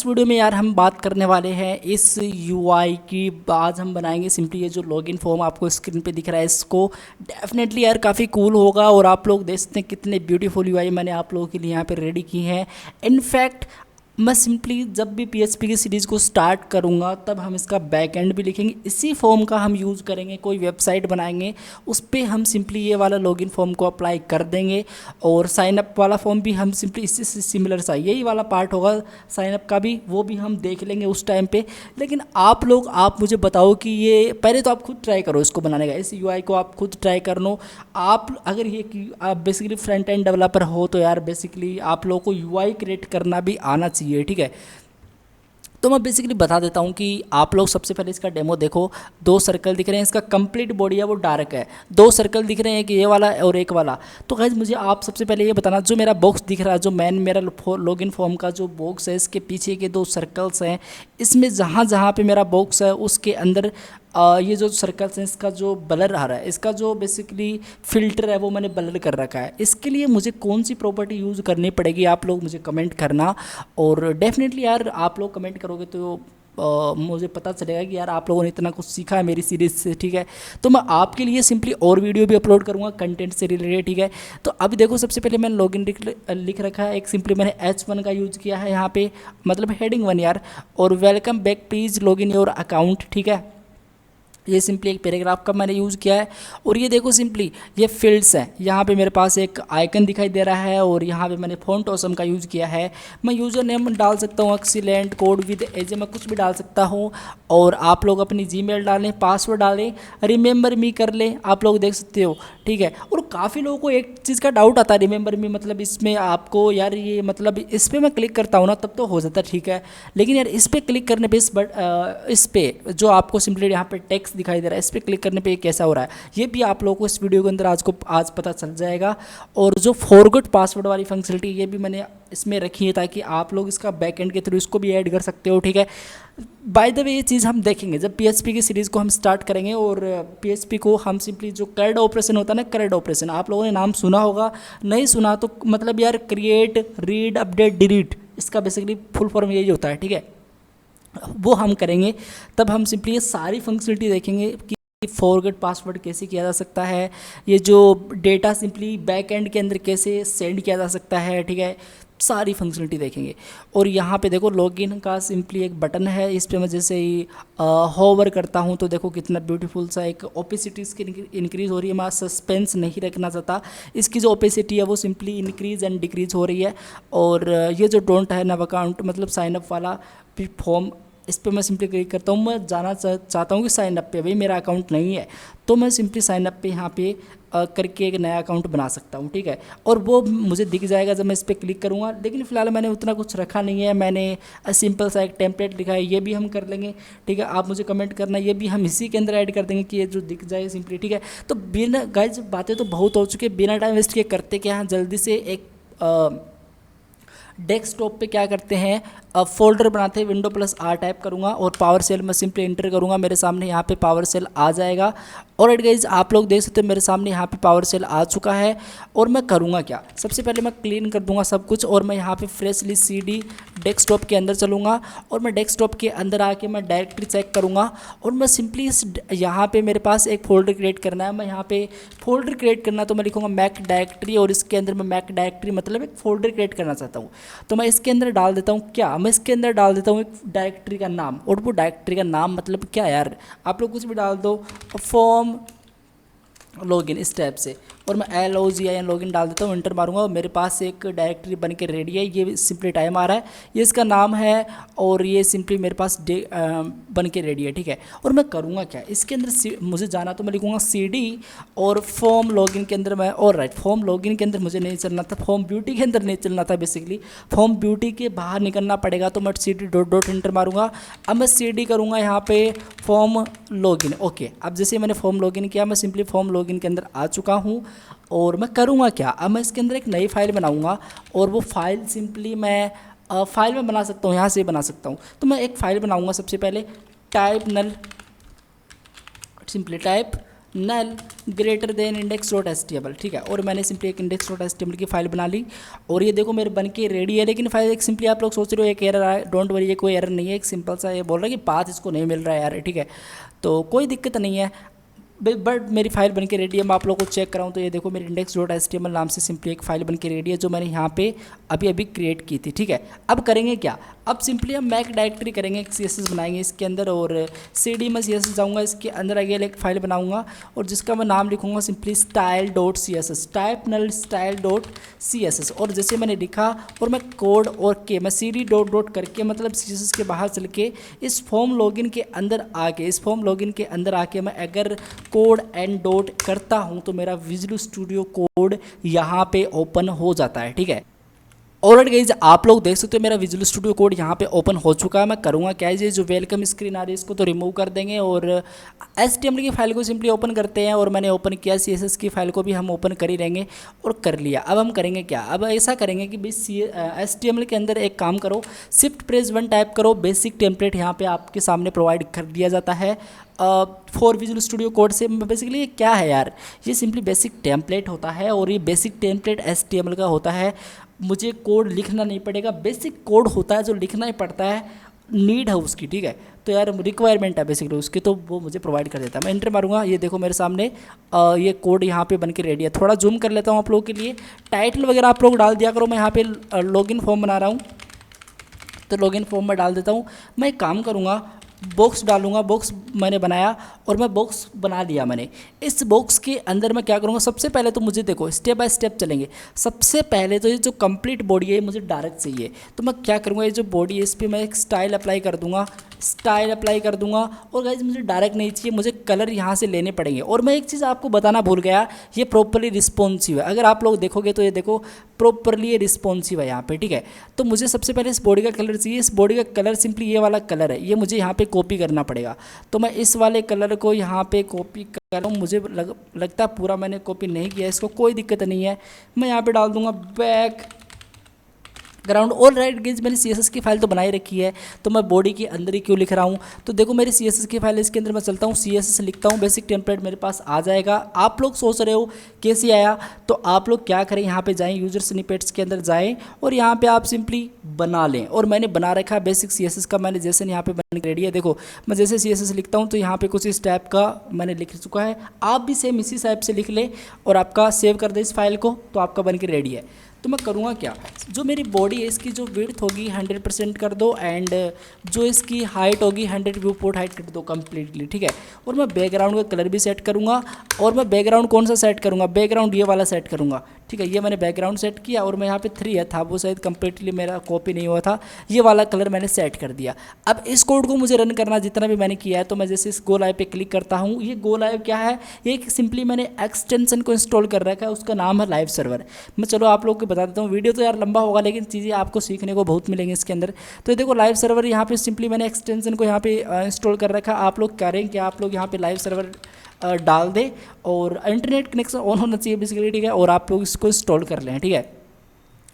Video में यार हम बात करने वाले हैं इस यूआई की। आज हम बनाएंगे सिंपली ये जो लॉगिन फॉर्म आपको स्क्रीन पे दिख रहा है, इसको डेफिनेटली यार काफ़ी कूल होगा। और आप लोग देख सकते हैं कितने ब्यूटीफुल यूआई मैंने आप लोगों के लिए यहाँ पे रेडी की हैं। इनफैक्ट मैं सिंपली जब भी पीएचपी की सीरीज़ को स्टार्ट करूँगा तब हम इसका बैक एंड भी लिखेंगे, इसी फॉर्म का हम यूज़ करेंगे। कोई वेबसाइट बनाएंगे उस पर हम सिंपली ये वाला लॉगिन फॉर्म को अप्लाई कर देंगे। और साइन अप वाला फॉर्म भी हम सिंपली इससे सिमिलर सा यही वाला पार्ट होगा साइन अप का भी, वो भी हम देख लेंगे उस टाइम पे। लेकिन आप मुझे बताओ कि ये पहले तो आप खुद ट्राई करो इसको बनाने का, इस यूआई को आप खुद ट्राई कर लो। आप अगर ये कि आप बेसिकली फ्रंट एंड डेवलपर हो तो यार बेसिकली आप लोगों को यूआई क्रिएट करना भी आना चाहिए, ठीक है। तो मैं बेसिकली बता देता हूँ कि आप लोग सबसे पहले इसका डेमो देखो। दो सर्कल दिख रहे हैं, इसका कंप्लीट बॉडी है वो डार्क है। दो सर्कल दिख रहे हैं, एक ये वाला और एक वाला। तो गाइस मुझे आप सबसे पहले ये बताना, जो मेरा बॉक्स दिख रहा है, जो मेरा लॉगिन फॉर्म का जो बॉक्स है, इसके पीछे के दो सर्कल्स हैं, इसमें जहाँ जहाँ पे मेरा बॉक्स है उसके अंदर ये जो सर्कल्स हैं इसका जो ब्लर आ रहा है, इसका जो बेसिकली फ़िल्टर है वो मैंने ब्लर कर रखा है। इसके लिए मुझे कौन सी प्रॉपर्टी यूज़ करनी पड़ेगी, आप लोग मुझे कमेंट करना। और डेफिनेटली यार आप लोग कमेंट करोगे तो मुझे पता चलेगा कि यार आप लोगों ने इतना कुछ सीखा है मेरी सीरीज़ से, ठीक है। तो मैं आपके लिए सिंपली और वीडियो भी अपलोड करूँगा कंटेंट से रिलेटेड, ठीक है। तो अभी देखो सबसे पहले मैंने लॉगिन लिख रखा है, एक सिंपली मैंने H1 का यूज़ किया है यहाँ पे, मतलब हेडिंग 1 यार। और welcome back please login your account, ठीक है। ये सिंपली एक पैराग्राफ का मैंने यूज़ किया है। और ये देखो सिंपली ये फील्ड्स हैं, यहाँ पे मेरे पास एक आइकन दिखाई दे रहा है और यहाँ पे मैंने फ़ॉन्ट ऑसम का यूज़ किया है। मैं यूज़र नेम डाल सकता हूँ एक्सीलेंट कोड विद एज, मैं कुछ भी डाल सकता हूँ। और आप लोग अपनी जीमेल डालें, पासवर्ड डालें, रिमेंबर मी कर लें, आप लोग देख सकते हो, ठीक है। और काफ़ी लोगों को एक चीज़ का डाउट आता है, रिमेंबर मी मतलब इसमें आपको यार ये मतलब इस पर मैं क्लिक करता हूँ ना तब तो हो जाता है, ठीक है। लेकिन यार इस पर क्लिक करने पर इस पर जो आपको सिंपली यहाँ पे टेक्स्ट दिखाई दे रहा है, इस पर क्लिक करने पे ये कैसा हो रहा है, ये भी आप लोगों को इस वीडियो के अंदर आज पता चल जाएगा। और जो फॉरगॉट पासवर्ड वाली फंक्शनलिटी ये भी मैंने इसमें रखी है ताकि आप लोग इसका बैकएंड के थ्रू इसको भी ऐड कर सकते हो, ठीक है। बाय द वे ये चीज़ हम देखेंगे जब पीएचपी की सीरीज़ को हम स्टार्ट करेंगे। और पीएचपी को हम सिंपली जो कैड ऑपरेशन होता है ना, कैड ऑपरेशन आप लोगों ने नाम सुना होगा, नहीं सुना तो मतलब यार क्रिएट रीड अपडेट डिलीट, इसका बेसिकली फुल फॉर्म यही होता है, ठीक है। वो हम करेंगे तब हम सिंपली ये सारी फंक्शनलिटी देखेंगे कि फॉरगेट पासवर्ड कैसे किया जा सकता है, ये जो डेटा सिंपली बैक एंड के अंदर कैसे सेंड किया जा सकता है, ठीक है। सारी फंक्शनलिटी देखेंगे। और यहाँ पे देखो लॉगिन का सिंपली एक बटन है, इस पर मैं जैसे ही होवर करता हूँ तो देखो कितना ब्यूटीफुल सा एक ओपेसिटी इसकी इंक्रीज़ हो रही है। मैं सस्पेंस नहीं रखना चाहता, इसकी जो ओपेसिटी है वो सिंपली इंक्रीज़ एंड डिक्रीज़ हो रही है। और ये जो डोंट है नव अकाउंट मतलब साइनअप वाला फॉर्म, इस पर मैं सिंपली क्लिक करता हूँ। मैं जाना चाहता हूँ कि साइन अप पे, भाई मेरा अकाउंट नहीं है तो मैं सिंपली साइन अप पे यहाँ पे करके एक नया अकाउंट बना सकता हूँ, ठीक है। और वो मुझे दिख जाएगा जब मैं इस पर क्लिक करूँगा। लेकिन फ़िलहाल मैंने उतना कुछ रखा नहीं है, मैंने सिंपल सा एक टेम्पलेट लिखा है, ये भी हम कर लेंगे, ठीक है। आप मुझे कमेंट करना, ये भी हम इसी के अंदर ऐड कर देंगे कि ये जो दिख जाए सिंपली, ठीक है। तो बिना गाइस बातें तो बहुत हो चुकी है, बिना टाइम वेस्ट किए करते क्या हैं जल्दी से एक डेस्कटॉप पे क्या करते हैं, फोल्डर बनाते हैं, विंडो प्लस आर टाइप करूँगा और पावर सेल में सिंपली इंटर करूँगा, मेरे सामने यहाँ पे पावर सेल आ जाएगा। और गाइस आप लोग देख सकते हो मेरे सामने यहाँ पे पावर सेल आ चुका है। और मैं करूँगा क्या, सबसे पहले मैं क्लीन कर दूँगा सब कुछ और मैं यहाँ पे फ्रेशली CD डेस्कटॉप के अंदर चलूँगा। और मैं डेस्कटॉप के अंदर आके मैं डायरेक्टरी चेक करूँगा। और मैं सिंपली इस यहाँ पे मेरे पास एक फ़ोल्डर क्रिएट करना है, मैं यहाँ पे फ़ोल्डर क्रिएट करना तो मैं लिखूँगा मैक डायरेक्टरी। और इसके अंदर मैं मैक डायरेक्टरी मतलब एक फ़ोल्डर क्रिएट करना चाहता हूँ, तो मैं इसके अंदर डाल देता हूँ क्या, मैं इसके अंदर डाल देता हूँ एक डायरेक्टरी का नाम। और वो डायरेक्टरी का नाम मतलब क्या यार, आप लोग कुछ भी डाल दो, फॉर्म लॉगिन इस टाइप से। और मैं LOGIN लॉगिन डाल देता हूँ, इंटर मारूंगा और मेरे पास एक डायरेक्टरी बन के रेडी है। ये सिंपली टाइम आ रहा है, ये इसका नाम है और ये सिंपली मेरे पास बन के रेडी है, ठीक है। और मैं करूँगा क्या, इसके अंदर मुझे जाना तो मैं लिखूँगा CD और फॉर्म लॉगिन के अंदर मैं, और राइट फॉर्म लॉगिन के अंदर मुझे नहीं चलना था, फॉर्म ब्यूटी के अंदर नहीं चलना था, बेसिकली फॉर्म ब्यूटी के बाहर निकलना पड़ेगा। तो मैं CD डॉट इंटर मारूंगा। अब मैं CD करूँगा यहाँ पे फॉर्म लॉगिन, ओके। अब जैसे मैंने फॉर्म लॉगिन किया, मैं सिंपली फॉर्म लॉगिन के अंदर आ चुका हूँ। और मैं करूँगा क्या, अब मैं इसके अंदर एक नई फाइल बनाऊँगा और वो फाइल सिंपली मैं फाइल में बना सकता हूँ, यहाँ से बना सकता हूँ। तो मैं एक फ़ाइल बनाऊँगा, सबसे पहले type null, simply type null greater than index dot H T M L, ठीक है। और मैंने सिंपली एक index dot H T M L की फाइल बना ली और ये देखो मेरे बन के रेडी है। लेकिन फाइल एक सिंपली आप लोग सोच रहे हो एक एरर आया, डोंट वरी, ये कोई एरर नहीं है, एक सिंपल सा ये बोल रहा है कि पाथ इसको नहीं मिल रहा है यार, ठीक है। तो कोई दिक्कत नहीं है, बट मेरी फाइल बनके रेडी है। मैं आप लोगों को चेक कराऊँ तो ये देखो मेरी index dot H T M L नाम से सिंपली एक फाइल बनके रेडी है जो मैंने यहाँ पे अभी अभी क्रिएट की थी, ठीक है। अब करेंगे क्या, अब सिंपली हम मैक डायरेक्टरी करेंगे, एक सी एस एस बनाएंगे इसके अंदर और सी डी में सी एस एस जाऊँगा, इसके अंदर आगे एक फाइल बनाऊँगा और जिसका मैं नाम लिखूँगा simply style dot C S S, type null style dot C S S. और जैसे मैंने लिखा और मैं कोड और के मैं सी डी डॉट डॉट करके मतलब सी एस एस के बाहर चल के इस फॉर्म लॉगिन के अंदर आके मैं अगर कोड एंड डॉट करता हूं तो मेरा विजुअल स्टूडियो कोड यहाँ पे ओपन हो जाता है, ठीक है। ऑलराइट गाइज, आप लोग देख सकते हो मेरा विजुअल स्टूडियो कोड यहाँ पे ओपन हो चुका है। मैं करूँगा क्या है, ये जो वेलकम स्क्रीन आ रही है इसको तो रिमूव कर देंगे और HTML की फाइल को सिंपली ओपन करते हैं। और मैंने ओपन किया, CSS की फाइल को भी हम ओपन कर ही रहेंगे और कर लिया। अब हम करेंगे क्या, अब ऐसा करेंगे कि भाई HTML के अंदर एक काम करो, शिफ्ट प्रेस 1 टाइप करो, बेसिक टेम्पलेट यहाँ पर आपके सामने प्रोवाइड कर दिया जाता है फॉर विजुअल स्टूडियो कोड से। बेसिकली ये क्या है यार, ये सिंपली बेसिक टेम्पलेट होता है और ये बेसिक टेम्पलेट HTML का होता है। मुझे कोड लिखना नहीं पड़ेगा, बेसिक कोड होता है जो लिखना ही पड़ता है, नीड है उसकी, ठीक है। तो यार रिक्वायरमेंट है बेसिकली उसकी, तो वो मुझे प्रोवाइड कर देता है। मैं एंटर मारूंगा, ये देखो मेरे सामने ये कोड यहाँ पे बन के रेडी है। थोड़ा जूम कर लेता हूँ आप लोगों के लिए, टाइटल वगैरह आप लोग डाल दिया करो। मैं यहाँ पे लॉगिन फॉर्म बना रहा हूँ तो लॉगिन फॉर्म में डाल देता हूँ। मैं एक काम करूँगा, बॉक्स डालूंगा, बॉक्स मैंने बनाया और मैं बॉक्स बना लिया मैंने। इस बॉक्स के अंदर मैं क्या करूँगा, सबसे पहले तो मुझे देखो स्टेप बाय स्टेप चलेंगे। सबसे पहले तो ये जो कंप्लीट बॉडी है मुझे डायरेक्ट चाहिए, तो मैं क्या करूँगा, ये जो बॉडी है इस पर मैं एक स्टाइल अप्लाई कर दूँगा, और गाइज मुझे डायरेक्ट नहीं चाहिए, मुझे कलर यहाँ से लेने पड़ेंगे। और मैं एक चीज़ आपको बताना भूल गया, ये प्रॉपरली रिस्पॉन्सिव है। अगर आप लोग देखोगे तो ये देखो प्रॉपरली ये रिस्पॉन्सिव है यहाँ पे, ठीक है। तो मुझे सबसे पहले इस बॉडी का कलर चाहिए, इस बॉडी का कलर सिंपली ये वाला कलर है, ये मुझे यहाँ पे कॉपी करना पड़ेगा। तो मैं इस वाले कलर को यहाँ पे कॉपी कर रहा हूँ। मुझे लगता है पूरा मैंने कॉपी नहीं किया इसको, कोई दिक्कत नहीं है। मैं यहाँ पे डाल दूंगा बैकग्राउंड। ऑल राइट गाइस, मैंने CSS की फाइल तो बनाई रखी है, तो मैं बॉडी के अंदर ही क्यों लिख रहा हूँ। तो देखो मेरी CSS की फाइल, इसके अंदर मैं चलता हूँ, CSS लिखता हूँ, बेसिक टेम्पलेट मेरे पास आ जाएगा। आप लोग सोच रहे हो कैसे आया, तो आप लोग क्या करें, यहाँ पे जाएं, यूजर स्निपेट्स के अंदर जाएं और यहाँ पे आप सिंपली बना लें। और मैंने बना रखा है बेसिक CSS का, मैंने जैसे यहाँ पे बन रेडी है। देखो मैं जैसे CSS लिखता हूँ तो यहाँ पे कुछ इस टाइप का मैंने लिख चुका है। आप भी सेम इसी टाइप से लिख लें और आपका सेव कर दें इस फाइल को, तो आपका बन के रेडी है। तो मैं करूँगा क्या, जो मेरी बॉडी है इसकी जो विड्थ होगी 100% कर दो एंड जो इसकी हाइट होगी 100 व्यू पोर्ट हाइट कर दो कम्प्लीटली, ठीक है। और मैं बैकग्राउंड का कलर भी सेट करूँगा और मैं बैकग्राउंड कौन सा सेट करूँगा, बैकग्राउंड ये वाला सेट करूँगा, ठीक है। ये मैंने बैकग्राउंड सेट किया और मैं यहाँ पे 3 है था, वो शायद कम्प्लीटली मेरा कॉपी नहीं हुआ था, ये वाला कलर मैंने सेट कर दिया। अब इस कोड को मुझे रन करना जितना भी मैंने किया है, तो मैं जैसे इस गो लाइव पे क्लिक करता हूँ, ये गो लाइव क्या है, ये सिंपली मैंने एक्सटेंशन को इंस्टॉल कर रखा है, उसका नाम है लाइव सर्वर। मैं चलो आप लोग को बता देता हूँ, वीडियो तो यार लंबा होगा लेकिन चीज़ें आपको सीखने को बहुत मिलेंगी इसके अंदर। तो ये देखो लाइव सर्वर, यहाँ पे सिंपली मैंने एक्सटेंशन को यहाँ पे इंस्टॉल कर रखा है। आप लोग करें कि आप लोग यहाँ पे लाइव सर्वर डाल दें और इंटरनेट कनेक्शन ऑन होना चाहिए बेसिकली, ठीक है। और आप लोग इसको इंस्टॉल कर लें, ठीक है।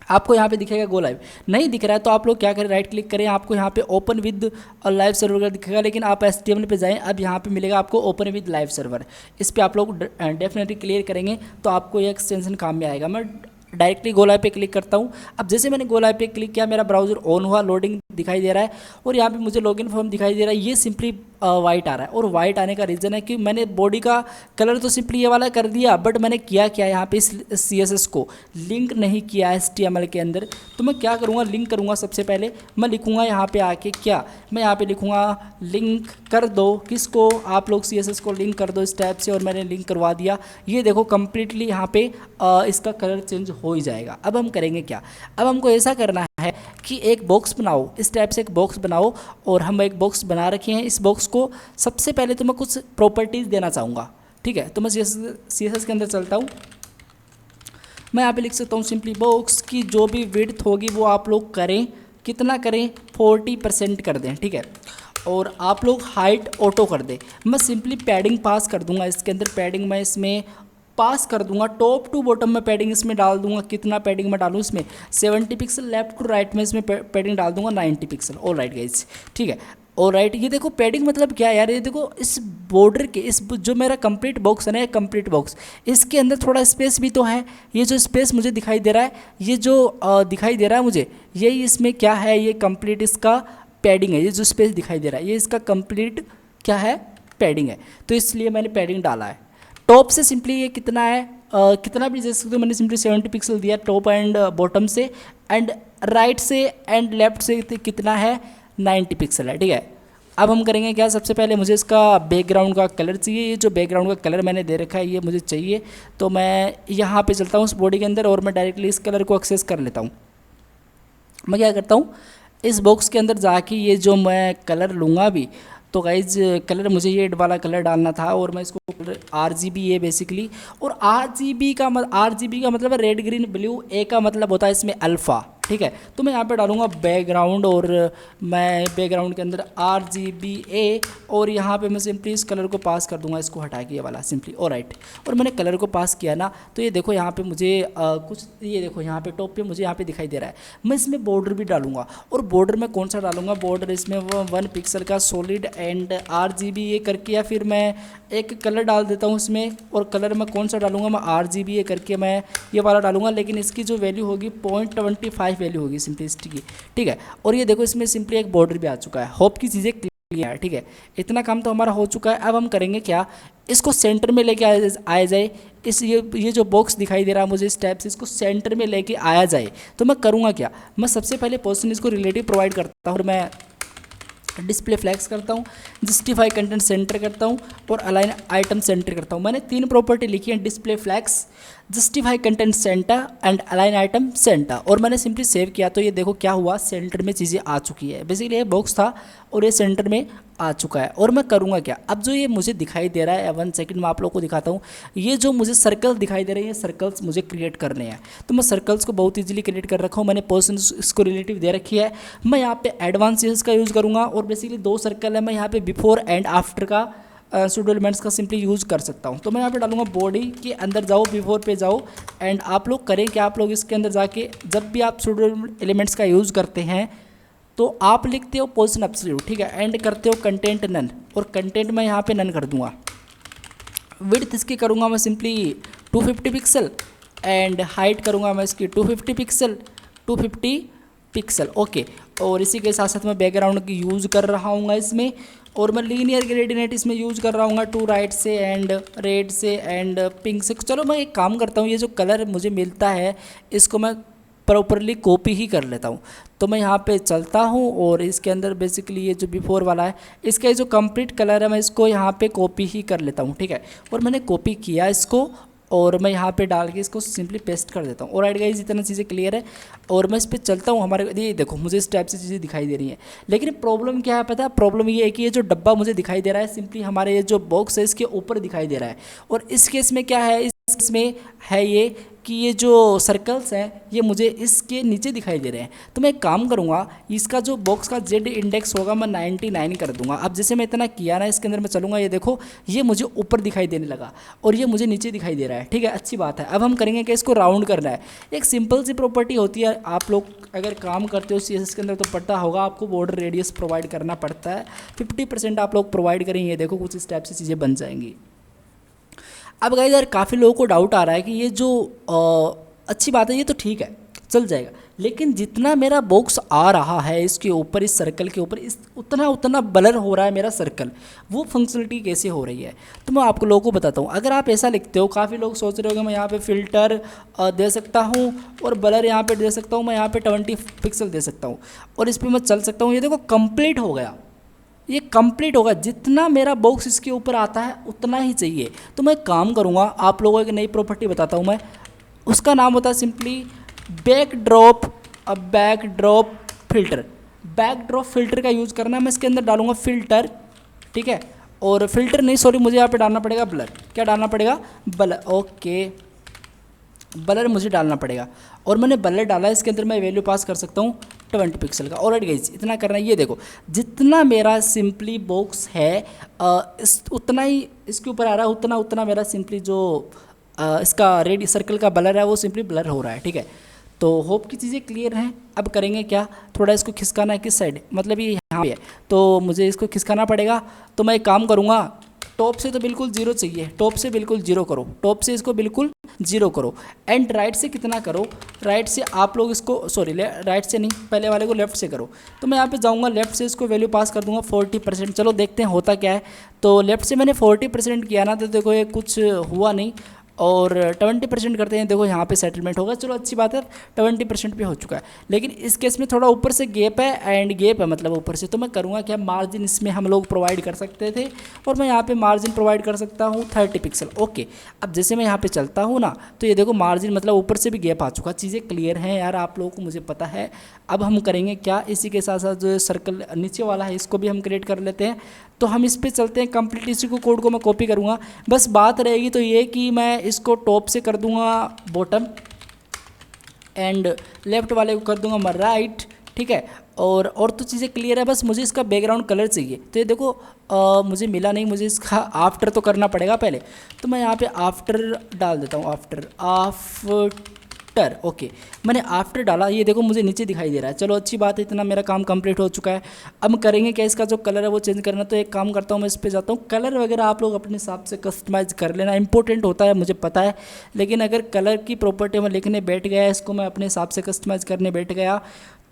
आपको यहाँ पे दिखेगा गो लाइव, नहीं दिख रहा है तो आप लोग क्या करें, राइट क्लिक करें, आपको यहाँ पे ओपन विद लाइव सर्वर दिखेगा, लेकिन आप HTML पे जाएं, अब यहाँ पे मिलेगा आपको ओपन विद लाइव सर्वर। इस पर आप लोग डेफिनेटली क्लियर करेंगे तो आपको ये एक्सटेंशन काम में आएगा। मैं डायरेक्टली गो लाइव पे क्लिक करता हूँ। अब जैसे मैंने गो लाइव पे क्लिक किया, मेरा ब्राउजर ऑन हुआ, लोडिंग दिखाई दे रहा है और यहाँ पे मुझे लॉगिन फॉर्म दिखाई दे रहा है। ये सिंपली वाइट आ रहा है और वाइट आने का रीज़न है कि मैंने बॉडी का कलर तो सिंपली ये वाला कर दिया, बट मैंने किया क्या, यहाँ पे इस CSS को लिंक नहीं किया HTML के अंदर। तो मैं क्या करूँगा, लिंक करूँगा। सबसे पहले मैं लिखूँगा यहाँ पे आके क्या, मैं यहाँ पे लिखूँगा लिंक कर दो, किसको, आप लोग CSS को लिंक कर दो इस टाइप से, और मैंने लिंक करवा दिया। ये देखो कम्प्लीटली यहाँ पे इसका कलर चेंज हो ही जाएगा। अब हम करेंगे क्या, अब हमको ऐसा करना है कि एक बॉक्स बनाओ, इस टाइप से एक बॉक्स बनाओ, और हम एक बॉक्स बना रखे हैं। इस बॉक्स को सबसे पहले तो मैं कुछ प्रॉपर्टीज़ देना चाहूँगा, ठीक है। तो मैं CSS के अंदर चलता हूँ, मैं यहाँ पे लिख सकता हूँ सिंपली बॉक्स की जो भी विड्थ होगी वो आप लोग करें, कितना करें, 40% कर दें, ठीक है। और आप लोग हाइट ऑटो कर दें। मैं सिंपली पैडिंग पास कर दूंगा इसके अंदर, पैडिंग मैं इसमें पास कर दूंगा, टॉप टू बॉटम में पैडिंग इसमें डाल दूंगा। कितना पैडिंग में डालूँ इसमें 70 पिक्सल, लेफ्ट टू राइट में इसमें पैडिंग डाल दूंगा 90 पिक्सल। ऑल राइट गाइस, ठीक है। और राइट ये देखो पैडिंग मतलब क्या है यार, ये देखो इस बॉर्डर के इस जो मेरा कंप्लीट बॉक्स है ना, कंप्लीट बॉक्स, इसके अंदर थोड़ा स्पेस भी तो है। ये जो स्पेस मुझे दिखाई दे रहा है, ये जो दिखाई दे रहा है मुझे, यही इसमें क्या है, ये कंप्लीट इसका पैडिंग है। ये जो स्पेस दिखाई दे रहा है ये इसका कंप्लीट क्या है, पैडिंग है। तो इसलिए मैंने पैडिंग डाला है। टॉप से सिंपली ये कितना है, कितना भी दे सकते हो, मैंने सिंपली 70 पिक्सल दिया टॉप एंड बॉटम से, एंड राइट से एंड लेफ्ट से कितना है, 90 पिक्सल है, ठीक है। अब हम करेंगे क्या, सबसे पहले मुझे इसका बैकग्राउंड का कलर चाहिए। ये जो बैकग्राउंड का कलर मैंने दे रखा है ये मुझे चाहिए, तो मैं यहाँ पे चलता हूँ उस बॉडी के अंदर और मैं डायरेक्टली इस कलर को एक्सेस कर लेता हूँ। मैं क्या करता हूँ, इस बॉक्स के अंदर जाके ये जो मैं कलर लूँगा अभी, तो गाइज कलर मुझे ये वाला कलर डालना था, और मैं इसको RGB है बेसिकली, और RGB का मतलब है रेड ग्रीन ब्लू, ए का मतलब होता है इसमें अल्फ़ा, ठीक है। तो मैं यहाँ पे डालूंगा बैकग्राउंड, और मैं बैकग्राउंड के अंदर RGBA, और यहाँ पे मैं सिंपली इस कलर को पास कर दूंगा, इसको हटा के ये वाला सिंपली, और राइट। और मैंने कलर को पास किया ना, तो ये देखो यहाँ पे मुझे कुछ, ये देखो यहाँ पे टॉप पे मुझे यहाँ पे दिखाई दे रहा है। मैं इसमें बॉर्डर भी डालूंगा, और बॉर्डर में कौन सा डालूंगा, बॉर्डर इसमें 1 पिक्सल का सॉलिड एंड RGBA करके, या फिर मैं एक कलर डाल देता हूँ इसमें, और कलर में कौन सा डालूंगा, मैं RGBA करके मैं ये वाला डालूंगा, लेकिन इसकी जो वैल्यू होगी 0.25 वैल्यू होगी सिंपलिसिटी की, ठीक है। और ये देखो इसमें सिंपली एक बॉर्डर भी आ चुका है। होप की चीज़ें क्लियर है, ठीक है। इतना काम तो हमारा हो चुका है। अब हम करेंगे क्या, इसको सेंटर में लेके आया जाए। इस ये जो बॉक्स दिखाई दे रहा है मुझे इस टाइप से, इसको सेंटर में लेके आया जाए, तो मैं करूँगा क्या, मैं सबसे पहले पोजीशन इसको रिलेटिव प्रोवाइड करता हूँ, और मैं डिस्प्ले फ्लैक्स करता हूँ, जस्टिफाई कंटेंट सेंटर करता हूँ, और अलाइन आइटम सेंटर करता हूँ। मैंने 3 प्रॉपर्टी लिखी है, display flex, justify content centre and align item centre, और मैंने सिंपली सेव किया। तो ये देखो क्या हुआ, सेंटर में चीज़ें आ चुकी है। बेसिकली ये बॉक्स था और ये सेंटर में आ चुका है। और मैं करूँगा क्या, अब जो ये मुझे दिखाई दे रहा है, 1 सेकंड में आप लोगों को दिखाता हूँ। ये जो मुझे सर्कल दिखाई दे रहे हैं, ये सर्कल्स मुझे क्रिएट करने हैं, तो मैं सर्कल्स को बहुत ईजिली क्रिएट कर रखा हूँ। मैंने पर्सन इसको रिलेटिव दे रखी है। मैं यहाँ पे एडवांस का यूज़ करूँगा, और बेसिकली 2 सर्कल है, मैं यहाँ पे बिफोर एंड आफ्टर का सूडो एलिमेंट्स का सिंपली यूज़ कर सकता हूँ। तो मैं यहाँ पे डालूंगा बॉडी के अंदर जाओ, बिफोर पे जाओ, एंड आप लोग करें कि आप लोग इसके अंदर जाके जब भी आप सूडो एलिमेंट्स का यूज़ करते हैं तो आप लिखते हो पोजीशन एब्सोल्यूट, ठीक है, एंड करते हो कंटेंट नन, और कंटेंट मैं यहाँ पे नन कर दूंगा। विड्थ इसकी करूँगा मैं सिंपली 250 पिक्सल, एंड हाइट करूँगा मैं इसकी 250 पिक्सल, 250 पिक्सल, ओके। और इसी के साथ साथ मैं बैकग्राउंड की यूज़ कर रहा हूँ इसमें, और मैं लीनियर ग्रेडियंट इसमें यूज़ कर रहा हूँ, 2 राइट से एंड रेड से एंड पिंक से। चलो मैं एक काम करता हूँ, ये जो कलर मुझे मिलता है इसको मैं प्रॉपरली कॉपी ही कर लेता हूँ। तो मैं यहाँ पे चलता हूँ, और इसके अंदर बेसिकली ये जो बिफोर वाला है, इसका जो कंप्लीट कलर है मैं इसको यहाँ पे कॉपी ही कर लेता हूँ, ठीक है। और मैंने कॉपी किया इसको, और मैं यहाँ पे डाल के इसको सिंपली पेस्ट कर देता हूँ। और राइट गाइस, इतना चीज़ें क्लियर है, और मैं इस पर चलता हूँ। हमारे ये देखो मुझे इस टाइप से चीज़ें दिखाई दे रही हैं, लेकिन प्रॉब्लम क्या है पता है, प्रॉब्लम ये है कि ये जो डब्बा मुझे दिखाई दे रहा है सिंपली हमारे ये जो बॉक्स है इसके ऊपर दिखाई दे रहा है। और इस केस में क्या है, इसमें है ये कि ये जो सर्कल्स हैं ये मुझे इसके नीचे दिखाई दे रहे हैं। तो मैं एक काम करूँगा, इसका जो बॉक्स का जेड इंडेक्स होगा मैं 99 कर दूंगा। अब जैसे मैं इतना किया ना, इसके अंदर मैं चलूँगा, ये देखो ये मुझे ऊपर दिखाई देने लगा और ये मुझे नीचे दिखाई दे रहा है, ठीक है, अच्छी बात है। अब हम करेंगे कि इसको राउंड करना है। एक सिंपल सी प्रॉपर्टी होती है, आप लोग अगर काम करते हो CSS के अंदर तो पता होगा, आपको बॉर्डर रेडियस प्रोवाइड करना पड़ता है। 50% आप लोग प्रोवाइड करेंगे, देखो कुछ इस टाइप से चीज़ें बन जाएंगी। अब गाइस यार काफ़ी लोगों को डाउट आ रहा है कि ये जो अच्छी बात है, ये तो ठीक है चल जाएगा, लेकिन जितना मेरा बॉक्स आ रहा है इसके ऊपर, इस सर्कल के ऊपर, इस उतना ब्लर हो रहा है मेरा सर्कल, वो फंक्शनलिटी कैसे हो रही है तो मैं आपको लोगों को बताता हूँ। अगर आप ऐसा लिखते हो, काफ़ी लोग सोच रहे हो कि मैं यहाँ पे फ़िल्टर दे सकता हूँ और ब्लर यहाँ पे दे सकता हूँ, मैं यहाँ पे 20 पिक्सल दे सकता हूँ और इस पर मैं चल सकता हूँ। ये देखो कंप्लीट हो गया, ये कंप्लीट होगा। जितना मेरा बॉक्स इसके ऊपर आता है उतना ही चाहिए। तो मैं काम करूँगा, आप लोगों को एक नई प्रॉपर्टी बताता हूँ मैं, उसका नाम होता है simply backdrop filter. Backdrop filter का यूज़ करना है। मैं इसके अंदर डालूंगा फिल्टर, ठीक है, और फिल्टर नहीं सॉरी, मुझे यहाँ पे डालना पड़ेगा ब्लर। क्या डालना पड़ेगा? ब्लर, ओके, ब्लर मुझे डालना पड़ेगा और मैंने ब्लर डाला है। इसके अंदर मैं वैल्यू पास कर सकता हूँ 20 पिक्सल का। ऑलराइट गाइस, इतना करना है। ये देखो जितना मेरा सिंपली बॉक्स है उतना ही इसके ऊपर आ रहा है, उतना मेरा सिंपली जो इसका रेडी सर्कल का ब्लर है वो सिंपली ब्लर हो रहा है, ठीक है। तो होप की चीज़ें क्लियर हैं। अब करेंगे क्या, थोड़ा इसको खिसकाना है किस साइड, मतलब ये यहाँ पे है, तो मुझे इसको खिसकाना पड़ेगा। तो मैं एक काम करूँगा, टॉप से तो बिल्कुल जीरो चाहिए, टॉप से बिल्कुल जीरो करो, टॉप से इसको बिल्कुल जीरो करो। एंड राइट से कितना करो, राइट से आप लोग इसको, सॉरी राइट से नहीं, पहले वाले को लेफ्ट से करो। तो मैं यहाँ पे जाऊँगा, लेफ्ट से इसको वैल्यू पास कर दूंगा 40%। चलो देखते हैं होता क्या है। तो लेफ्ट से मैंने 40% किया ना, तो देखो ये कुछ हुआ नहीं। और 20% करते हैं, देखो यहाँ पे सेटलमेंट होगा। चलो अच्छी बात है, 20% पे हो चुका है। लेकिन इस केस में थोड़ा ऊपर से गैप है, एंड गैप है मतलब ऊपर से। तो मैं करूँगा क्या, मार्जिन इसमें हम लोग प्रोवाइड कर सकते थे, और मैं यहाँ पे मार्जिन प्रोवाइड कर सकता हूँ 30 पिक्सल। ओके, अब जैसे मैं यहाँ पे चलता हूँ ना, तो ये देखो मार्जिन मतलब ऊपर से भी गैप आ चुका। चीज़ें क्लियर हैं यार आप लोगों को, मुझे पता है। अब हम करेंगे क्या, इसी के साथ साथ जो सर्कल नीचे वाला है इसको भी हम क्रिएट कर लेते हैं। तो हम इस पर चलते हैं, कंप्लीट इसी को कोड को मैं कॉपी करूँगा। बस बात रहेगी तो ये कि मैं इसको टॉप से कर दूँगा बॉटम, एंड लेफ्ट वाले को कर दूँगा मैं राइट, ठीक है। और तो चीज़ें क्लियर है, बस मुझे इसका बैकग्राउंड कलर चाहिए। तो ये देखो मुझे मिला नहीं, मुझे इसका आफ्टर तो करना पड़ेगा पहले। तो मैं यहाँ पे आफ्टर डाल देता हूँ, आफ्टर, ओके मैंने आफ्टर डाला। ये देखो मुझे नीचे दिखाई दे रहा है। चलो अच्छी बात है, इतना मेरा काम कंप्लीट हो चुका है। अब करेंगे क्या, इसका जो कलर है वो चेंज करना। तो एक काम करता हूँ, मैं इस पर जाता हूँ। कलर वगैरह आप लोग अपने हिसाब से कस्टमाइज कर लेना, इंपॉर्टेंट होता है मुझे पता है। लेकिन अगर कलर की प्रॉपर्टी में लिखने बैठ गया, इसको मैं अपने हिसाब से कस्टमाइज़ करने बैठ गया,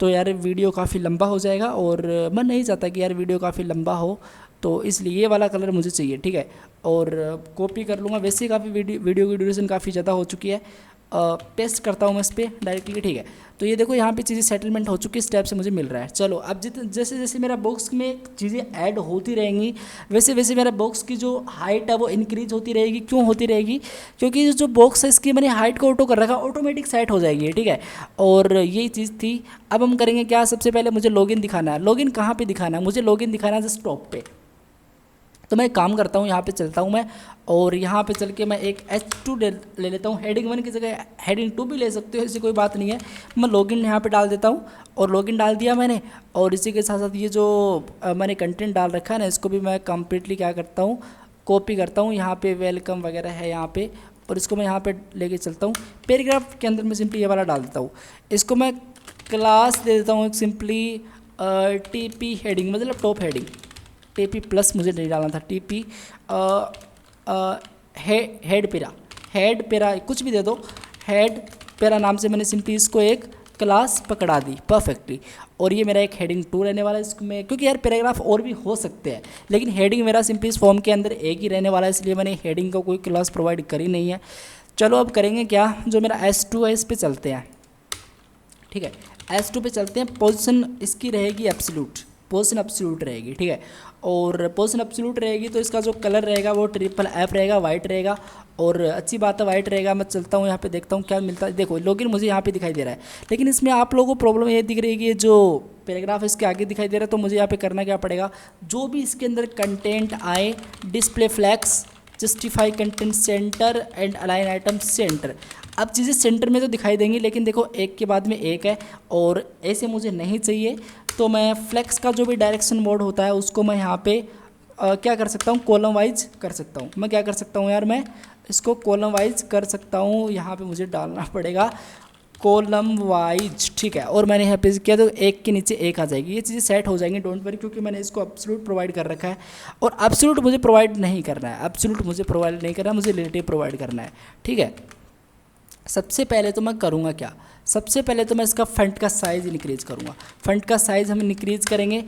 तो यार वीडियो काफ़ी लंबा हो जाएगा, और मैं नहीं चाहता कि यार वीडियो काफ़ी लंबा हो। तो इसलिए ये वाला कलर मुझे चाहिए, ठीक है। और कॉपी कर लूँगा, वैसे ही काफ़ी वीडियो की ड्यूरेशन काफ़ी ज़्यादा हो चुकी है। पेस्ट करता हूँ मैं इस पर डायरेक्टली, ठीक है। तो ये देखो यहाँ पे चीज़ें सेटलमेंट हो चुकी है, स्टेप से मुझे मिल रहा है। चलो अब जैसे जैसे मेरा बॉक्स में चीज़ें ऐड होती रहेंगी, वैसे वैसे मेरा बॉक्स की जो हाइट है वो इंक्रीज होती रहेगी। क्यों होती रहेगी, क्योंकि जो बॉक्स है इसकी मैंने हाइट को ऑटो कर रखा, ऑटोमेटिक सेट हो जाएगी, ठीक है। और यही चीज़ थी। अब हम करेंगे क्या, सबसे पहले मुझे लॉगिन दिखाना है। लॉगिन कहाँ पर दिखाना है, मुझे लॉगिन दिखाना है जस्ट टॉप पे। तो मैं एक काम करता हूँ, यहाँ पे चलता हूँ मैं, और यहाँ पे चल के मैं एक H2 ले लेता हूँ। हेडिंग 1 की जगह हेडिंग 2 भी ले सकते हो, ऐसी कोई बात नहीं है। मैं लॉगिन यहाँ पे डाल देता हूँ, और लॉगिन डाल दिया मैंने। और इसी के साथ साथ ये जो मैंने कंटेंट डाल रखा है ना, इसको भी मैं कम्प्लीटली क्या करता हूँ, कॉपी करता हूँ। यहाँ पे वेलकम वगैरह है यहाँ पे, और इसको मैं यहाँ पे लेके चलता हूँ। पैराग्राफ के अंदर मैं सिंपली ये वाला डाल देता हूँ। इसको मैं क्लास दे देता हूँ एक सिंपली TP हेडिंग, मतलब टॉप हेडिंग। TP प्लस मुझे नहीं डालना था, TP हेड पेरा कुछ भी दे दो। हेड पेरा नाम से मैंने सिंपली इसको एक क्लास पकड़ा दी परफेक्टली। और ये मेरा एक हेडिंग 2 रहने वाला है इसमें, क्योंकि यार पैराग्राफ और भी हो सकते हैं, लेकिन हेडिंग मेरा सिंपली इस फॉर्म के अंदर एक ही रहने वाला है, इसलिए मैंने हेडिंग का कोई क्लास प्रोवाइड करी नहीं है। चलो अब करेंगे क्या, जो मेरा S2 है इस पर चलते हैं, ठीक है। S2 पे चलते हैं। पोजीशन इसकी रहेगी एब्सोल्यूट, पोजीशन एब्सोल्यूट रहेगी, ठीक है। और पोजीशन एब्सोल्यूट रहेगी तो इसका जो कलर रहेगा वो FFF रहेगा, वाइट रहेगा। और अच्छी बात है वाइट रहेगा। मैं चलता हूँ यहाँ पे, देखता हूँ क्या मिलता है। देखो लॉगिन मुझे यहाँ पे दिखाई दे रहा है, लेकिन इसमें आप लोगों को प्रॉब्लम ये दिख रही है कि ये जो पैराग्राफ इसके आगे दिखाई दे रहा है। तो मुझे यहाँ पे करना क्या पड़ेगा, जो भी इसके अंदर कंटेंट आए, display flex, justify content centre and align item centre. अब चीज़ें सेंटर में तो दिखाई देंगी, लेकिन देखो एक के बाद में एक है, और ऐसे मुझे नहीं चाहिए। तो मैं फ्लेक्स का जो भी डायरेक्शन मोड होता है उसको मैं यहाँ पे क्या कर सकता हूँ, कॉलम वाइज कर सकता हूँ। मैं क्या कर सकता हूँ यार, मैं इसको कॉलम वाइज कर सकता हूँ। यहाँ पे मुझे डालना पड़ेगा कॉलम वाइज, ठीक है। और मैंने यहाँ पे किया तो एक के नीचे एक आ जाएगी, ये चीज़ें सेट हो जाएंगी, डोंट वरी, क्योंकि मैंने इसको एब्सोल्यूट प्रोवाइड कर रखा है। और एब्सोल्यूट मुझे प्रोवाइड नहीं करना है, एब्सोल्यूट मुझे प्रोवाइड नहीं करना है, मुझे रिलेटिव प्रोवाइड करना है, ठीक है। सबसे पहले तो मैं करूँगा क्या, सबसे पहले तो मैं इसका फंट का साइज़ इंक्रीज़ करूँगा। फंट का साइज़ हम इंक्रीज़ करेंगे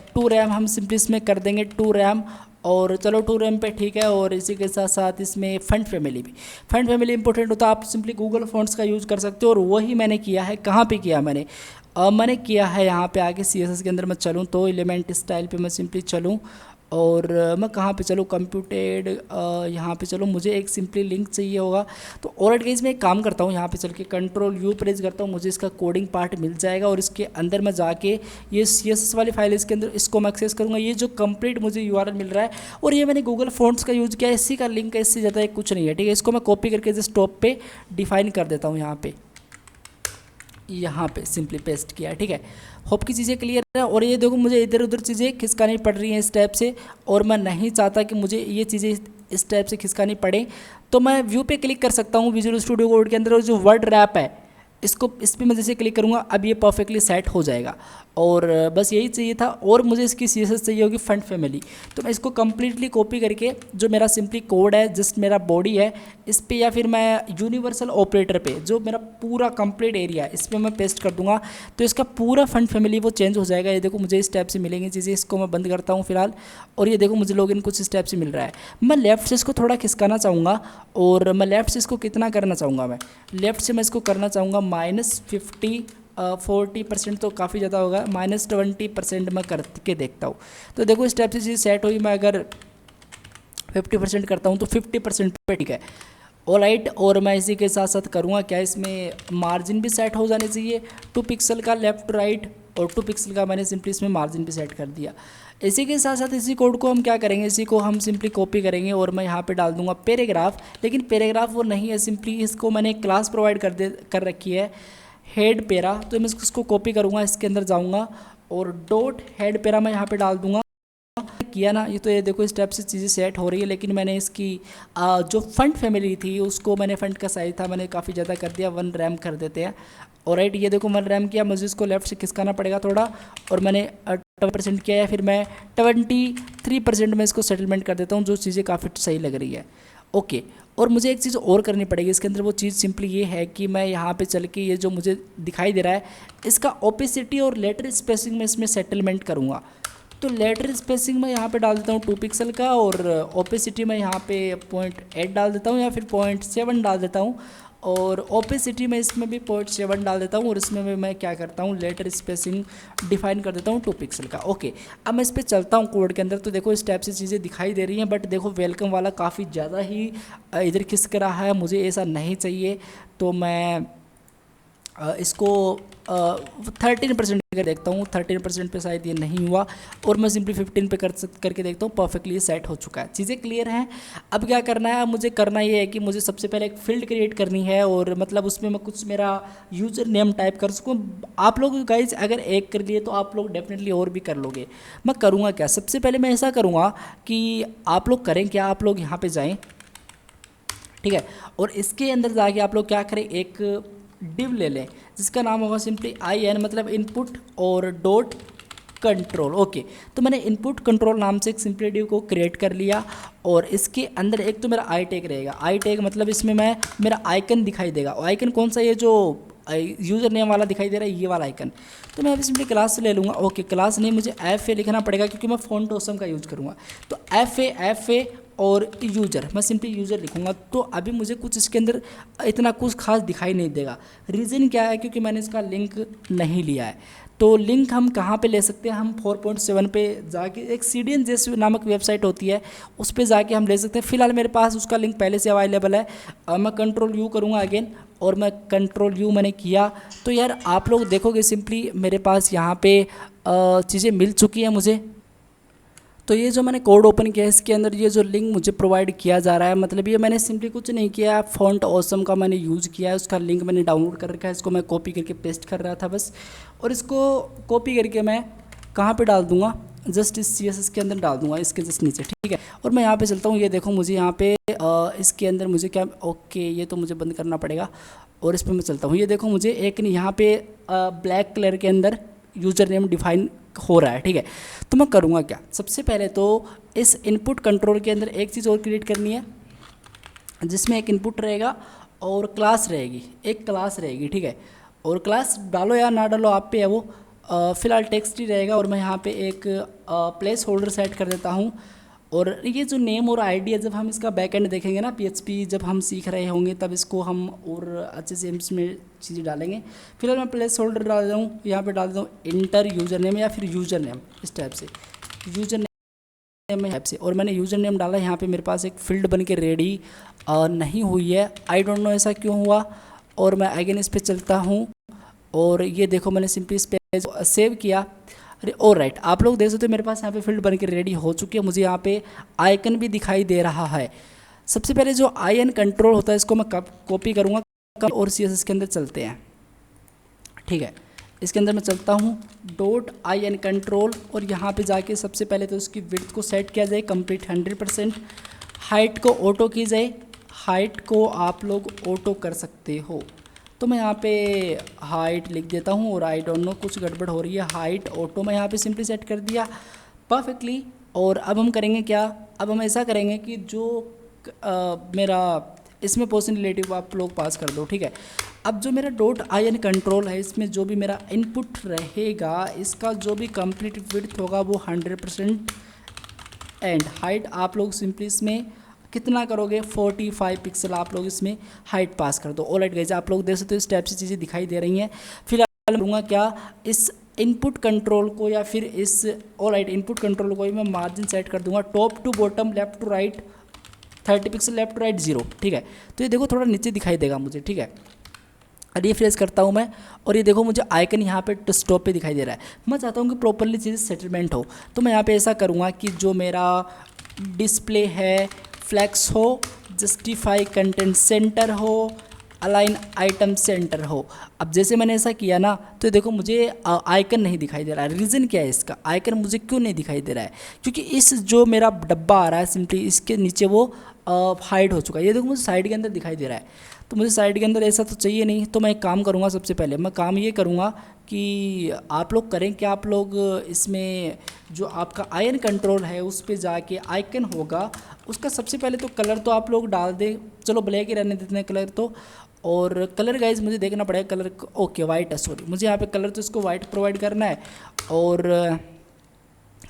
2 रैम, हम सिंपली इसमें कर देंगे 2 रैम। और चलो 2 रैम पे ठीक है। और इसी के साथ साथ इसमें फंट फैमिली भी, फंट फैमिली इंपॉर्टेंट होता है। आप सिंपली गूगल फॉन्ट्स का यूज़ कर सकते हो, और वही मैंने किया है। कहाँ पे किया मैंने किया है यहाँ पे आगे CSS के अंदर मैं चलूँ तो एलिमेंट स्टाइल पे मैं सिंपली चलूँ, और मैं कहाँ पे चलूँ, कंप्यूटेड यहाँ पे चलो, मुझे एक सिंपली लिंक चाहिए होगा। तो ऑलरेडी गाइस मैं एक काम करता हूँ, यहाँ पे चल के Ctrl+U प्रेस करता हूँ, मुझे इसका कोडिंग पार्ट मिल जाएगा। और इसके अंदर मैं जाके ये CSS वाली फाइल इसके अंदर इसको मैं एक्सेस करूँगा। ये जो कंप्लीट मुझे URL मिल रहा है, और ये मैंने गूगल फॉन्ट्स का यूज़ किया है, इसी का लिंक है, इससे ज़्यादा कुछ नहीं है, ठीक है। इसको मैं कॉपी करके जस्ट टॉप पे डिफाइन कर देता हूँ, यहाँ पे सिंपली पेस्ट किया, ठीक है। होप की चीज़ें क्लियर है। और ये देखो मुझे इधर उधर चीज़ें खिसकानी पड़ रही हैं इस टाइप से, और मैं नहीं चाहता कि मुझे ये चीज़ें इस टाइप से खिसकानी पड़े। तो मैं व्यू पे क्लिक कर सकता हूँ विजुअल स्टूडियो कोड के अंदर, और जो वर्ड रैप है इस पर मैं जैसे क्लिक करूँगा अब ये परफेक्टली सेट हो जाएगा। और बस यही चाहिए था। और मुझे इसकी CSS चाहिए होगी फंड फैमिली। तो मैं इसको कम्प्लीटली कॉपी करके जो मेरा सिंपली कोड है, जस्ट मेरा बॉडी है इस पर, या फिर मैं यूनिवर्सल ऑपरेटर पे जो मेरा पूरा कंप्लीट एरिया है इस पर मैं पेस्ट कर दूंगा, तो इसका पूरा फंड फैमिली वो चेंज हो जाएगा। ये देखो मुझे इस टाइप से मिलेंगी चीज़ें। इसको मैं बंद करता हूँ फिलहाल, और ये देखो मुझे लॉगिन कुछ इस टाइप से मिल रहा है। मैं लेफ्ट से इसको थोड़ा खिसकाना चाहूँगा, और मैं लेफ्ट से इसको कितना करना चाहूँगा, मैं लेफ्ट से मैं इसको करना चाहूँगा -50 40% तो काफ़ी ज़्यादा होगा, -20% मैं करके देखता हूँ। तो देखो इस टाइप से चीज़ सेट हुई। मैं अगर 50% करता हूँ तो 50% पे ठीक है, ऑलराइट। और मैं इसी के साथ साथ करूँगा क्या, इसमें मार्जिन भी सेट हो जाने चाहिए 2 पिक्सल का लेफ़्ट राइट, और 2 पिक्सल का मैंने सिंपली इसमें मार्जिन भी सेट कर दिया। इसी के साथ साथ इसी कोड को हम क्या करेंगे, इसी को हम सिंपली कॉपी करेंगे और मैं यहाँ पे डाल दूंगा पैराग्राफ। लेकिन पैराग्राफ वो नहीं है, सिंपली इसको मैंने क्लास प्रोवाइड कर रखी है हेड पैरा। तो मैं इसको कॉपी करूँगा, इसके अंदर जाऊँगा और डॉट हेड पैरा मैं यहाँ पे डाल दूँगा। किया ना, ये तो ये देखो इस टाइप से चीज़ें सेट हो रही है। लेकिन मैंने इसकी जो फंड फैमिली थी उसको मैंने फंड का साइज था मैंने काफ़ी ज़्यादा कर दिया, 1 रैम कर देते हैं। और राइट ये देखो 1 रैम किया, मुझे इसको लेफ्ट से खिसकाना पड़ेगा थोड़ा, और मैंने 20% किया, या फिर मैं 23% में इसको सेटलमेंट कर देता हूँ, जो चीज़ें काफ़ी सही लग रही है। ओके, और मुझे एक चीज़ और करनी पड़ेगी इसके अंदर। वो चीज़ सिंपली ये है कि मैं यहाँ पे चल के ये जो मुझे दिखाई दे रहा है इसका ओपेसिटी और लेटर स्पेसिंग में इसमें सेटलमेंट करूँगा। तो लेटर स्पेसिंग मैं यहाँ पे डाल देता हूँ 2 पिक्सल का, और ओपेसिटी मैं यहाँ पे 0.8 डाल देता हूँ, या फिर 0.7 डाल देता हूँ, और ओपेसिटी में इसमें भी 0.7 डाल देता हूँ। और इसमें भी मैं क्या करता हूँ, लेटर स्पेसिंग डिफाइन कर देता हूँ 2 पिक्सल का। ओके, अब मैं इस पर चलता हूँ कोड के अंदर। तो देखो इस टाइप से चीज़ें दिखाई दे रही हैं, बट देखो वेलकम वाला काफ़ी ज़्यादा ही इधर खिसक रहा है, मुझे ऐसा नहीं चाहिए। तो मैं इसको 13% करके देखता हूँ। 13% पे शायद ये नहीं हुआ, और मैं सिंपली 15 पे करके देखता हूँ। परफेक्टली सेट हो चुका है, चीज़ें क्लियर हैं। अब क्या करना है, मुझे करना ये है कि मुझे सबसे पहले एक फील्ड क्रिएट करनी है, और मतलब उसमें मैं कुछ मेरा यूज़र नेम टाइप कर सकूँ। आप लोग गाइज अगर एक कर लिए तो आप लोग डेफिनेटली और भी कर लोगे। मैं करूँगा क्या, सबसे पहले मैं ऐसा करूँगा कि आप लोग करें क्या, आप लोग यहाँ पर जाएँ, ठीक है, और इसके अंदर जाके आप लोग क्या करें, एक डिव ले लें जिसका नाम होगा सिंपली IN, मतलब इनपुट और डॉट कंट्रोल। ओके, तो मैंने इनपुट कंट्रोल नाम से एक सिंपली डिव को क्रिएट कर लिया, और इसके अंदर एक तो मेरा आई टैग रहेगा। आई टैग मतलब इसमें मैं मेरा आइकन दिखाई देगा। आइकन कौन सा, ये जो यूज़र नेम वाला दिखाई दे रहा है, ये वाला आइकन। तो मैं अभी सिंपली क्लास से ले लूँगा। ओके, क्लास नहीं, मुझे FA लिखना पड़ेगा क्योंकि मैं फ़ॉन्ट ऑसम का यूज़ करूँगा। तो FA और यूज़र, मैं सिंपली यूज़र लिखूँगा। तो अभी मुझे कुछ इसके अंदर इतना कुछ खास दिखाई नहीं देगा। रीज़न क्या है, क्योंकि मैंने इसका लिंक नहीं लिया है। तो लिंक हम कहाँ पे ले सकते हैं, हम 4.7 पे जाके एक CDN जैसी नामक वेबसाइट होती है, उस पर जाके हम ले सकते हैं। फिलहाल मेरे पास उसका लिंक पहले से अवेलेबल है। मैं Ctrl U करूँगा अगेन, और मैं Ctrl U मैंने किया। तो यार आप लोग देखोगे सिंपली मेरे पास यहाँ पे चीज़ें मिल चुकी हैं मुझे। तो ये जो मैंने कोड ओपन किया है इसके अंदर ये जो लिंक मुझे प्रोवाइड किया जा रहा है, मतलब ये मैंने सिंपली कुछ नहीं किया, फ़ॉन्ट ऑसम का मैंने यूज़ किया है, उसका लिंक मैंने डाउनलोड कर रखा है। इसको मैं कॉपी करके पेस्ट कर रहा था बस, और इसको कॉपी करके मैं कहाँ पे डाल दूँगा, जस्ट इस CSS के अंदर डाल दूँगा, इसके जस्ट नीचे, ठीक है। और मैं यहाँ पे चलता हूँ, ये देखो मुझे यहाँ पे इसके अंदर मुझे क्या, ओके ये तो मुझे बंद करना पड़ेगा, और इस पर मैं चलता हूँ। ये देखो मुझे एक यहाँ पे ब्लैक कलर के अंदर यूज़र नेम डिफाइन हो रहा है, ठीक है। तो मैं करूँगा क्या, सबसे पहले तो इस इनपुट कंट्रोल के अंदर एक चीज़ और क्रिएट करनी है, जिसमें एक इनपुट रहेगा और क्लास रहेगी, एक क्लास रहेगी, ठीक है। और क्लास डालो या ना डालो आप पे है वो, फ़िलहाल टेक्स्ट ही रहेगा। और मैं यहाँ पे एक प्लेस होल्डर सेट कर देता हूँ। और ये जो नेम और आईडी है, जब हम इसका बैकएंड देखेंगे ना PHP जब हम सीख रहे होंगे, तब इसको हम और अच्छे से इसमें चीज़ें डालेंगे। फिलहाल मैं प्लेस होल्डर डाल रहा हूँ, यहाँ पे डाल देता हूँ इंटर यूज़र नेम या फिर यूज़र नेम, इस टाइप से यूज़र नेम टाइप से। और मैंने यूज़र नेम डाला, यहाँ पे मेरे पास एक फील्ड बन के रेडी नहीं हुई है, आई डोंट नो ऐसा क्यों हुआ। और मैं अगेन इस पर चलता हूँ, और ये देखो मैंने सिंपली इस पर सेव किया। अरे और राइट, आप लोग देख सकते हो मेरे पास यहाँ पे फील्ड बन के रेडी हो चुकी है, मुझे यहाँ पे आइकन भी दिखाई दे रहा है। सबसे पहले जो IN कंट्रोल होता है इसको मैं कॉपी करूँगा, और CSS के अंदर चलते हैं, ठीक है। इसके अंदर मैं चलता हूँ .IN कंट्रोल, और यहाँ पे जाके सबसे पहले तो उसकी विड्थ को सेट किया जाए कंप्लीट 100%, हाइट को ऑटो की जाए, हाइट को आप लोग ऑटो कर सकते हो। तो मैं यहाँ पे हाइट लिख देता हूँ और आई डोंट नो कुछ गड़बड़ हो रही है, हाइट ऑटो मैं यहाँ पे सिंपली सेट कर दिया परफेक्टली। और अब हम करेंगे क्या, अब हम ऐसा करेंगे कि जो मेरा इसमें पोजीशन रिलेटिव आप लोग पास कर दो, ठीक है। अब जो मेरा डॉट आई एन कंट्रोल है, इसमें जो भी मेरा इनपुट रहेगा, इसका जो भी कंप्लीट विड्थ होगा वो 100%, एंड हाइट आप लोग सिंपली इसमें कितना करोगे 45 पिक्सल आप लोग इसमें हाइट पास कर दो। ऑलराइट गाइस, आप लोग देख सकते हो इस टाइप से चीज़ें दिखाई दे रही हैं। फिलहाल करूँगा क्या, इस इनपुट कंट्रोल को या फिर इस ऑलराइट इनपुट कंट्रोल को ही मैं मार्जिन सेट कर दूंगा top to bottom, left to right 30 pixel, left to right 0, ठीक है। तो ये देखो थोड़ा नीचे दिखाई देगा मुझे, ठीक है। रिफ्रेश करता हूँ मैं और ये देखो मुझे आइकन यहाँ पे डेस्कटॉप पे दिखाई दे रहा है। मैं चाहता हूँ कि प्रॉपरली चीज़ें सेटलमेंट हो, तो मैं यहाँ पे ऐसा करूँगा कि जो मेरा डिस्प्ले है फ्लैक्स हो, जस्टिफाई कंटेंट सेंटर हो, अलाइन आइटम सेंटर हो। अब जैसे मैंने ऐसा किया ना, तो देखो मुझे आइकन नहीं दिखाई दे रहा है। रीज़न क्या है इसका, आइकन मुझे क्यों नहीं दिखाई दे रहा है, क्योंकि इस जो मेरा डब्बा आ रहा है सिंपली इसके नीचे वो हाइड हो चुका है। ये देखो मुझे साइड के अंदर दिखाई दे रहा है, तो मुझे साइड के अंदर ऐसा तो चाहिए नहीं। तो मैं एक काम करूँगा, सबसे पहले मैं काम ये करूँगा कि आप लोग करें कि आप लोग इसमें जो आपका आयन कंट्रोल है उस पर जाके आइकन होगा उसका सबसे पहले तो कलर तो आप लोग डाल दें, चलो ब्लैक ही रहने देते हैं कलर तो। और कलर गाइज मुझे देखना पड़ेगा कलर, ओके वाइट है, सॉरी मुझे यहाँ पे कलर तो इसको वाइट प्रोवाइड करना है। और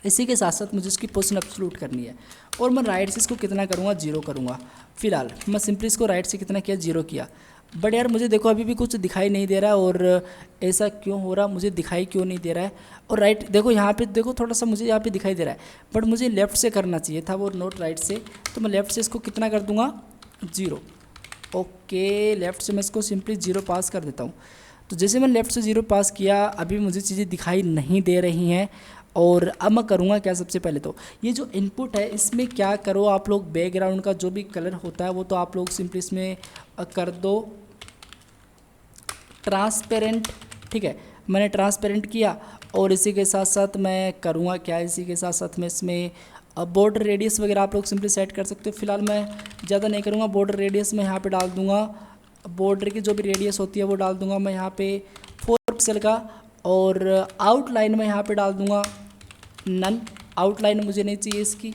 इसी के साथ साथ मुझे इसकी पोजीशन एब्सोल्यूट करनी है। और मैं राइट से इसको कितना करूँगा, 0 करूँगा। फिलहाल मैं सिंपली इसको राइट से कितना किया, 0 किया। बट यार मुझे देखो अभी भी कुछ दिखाई नहीं दे रहा है, और ऐसा क्यों हो रहा, मुझे दिखाई क्यों नहीं दे रहा है। और राइट देखो यहाँ पे देखो थोड़ा सा मुझे यहाँ पे दिखाई दे रहा है, बट मुझे लेफ़्ट से करना चाहिए था वो, नोट राइट से। तो मैं लेफ़्ट से इसको कितना कर दूँगा, 0। ओके, लेफ़्ट से मैं इसको सिंपली 0 पास कर देता हूँ। तो जैसे मैं लेफ़्ट से 0 पास किया, अभी मुझे चीज़ें दिखाई नहीं दे रही हैं। और अब मैं करूँगा क्या, सबसे पहले तो ये जो इनपुट है इसमें क्या करो आप लोग, बैकग्राउंड का जो भी कलर होता है वो तो आप लोग सिंपली इसमें कर दो ट्रांसपेरेंट, ठीक है। मैंने ट्रांसपेरेंट किया। और इसी के साथ साथ मैं करूँगा क्या, इसी के साथ साथ मैं इसमें बॉर्डर रेडियस वगैरह आप लोग सिंपली सेट कर सकते हो। फिलहाल मैं ज़्यादा नहीं करूँगा, बॉर्डर रेडियस मैं यहाँ पे डाल दूँगा, बॉर्डर की जो भी रेडियस होती है वो डाल दूँगा मैं यहाँ पे 4 पिक्सल का। और आउटलाइन में यहाँ पे डाल दूँगा नन, आउटलाइन मुझे नहीं चाहिए इसकी,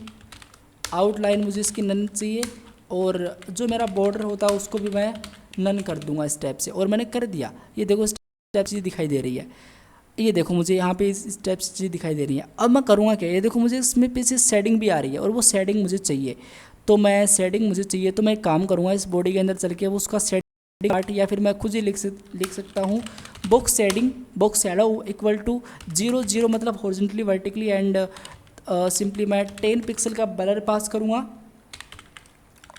आउटलाइन मुझे इसकी नन चाहिए। और जो मेरा बॉर्डर होता है उसको भी मैं नन कर दूंगा इस टाइप से। और मैंने कर दिया, ये देखो इस टाइप से दिखाई दे रही है, ये देखो मुझे यहाँ पे इस टाइप से चीज़ दिखाई दे रही है। अब मैं करूँगा क्या, ये देखो मुझे इसमें पीछे शेडिंग भी आ रही है और वो शेडिंग मुझे चाहिए। तो मैं शेडिंग मुझे चाहिए तो मैं एक काम करूँगा, इस बॉडी के अंदर चल के वो उसका शेडिंग पार्ट, या फिर मैं खुद ही लिख सकता हूँ box shading, box shadow equal to 0 0 मतलब हॉरिजॉन्टली वर्टिकली, एंड सिंपली मैं 10 पिक्सल का ब्लर पास करूँगा।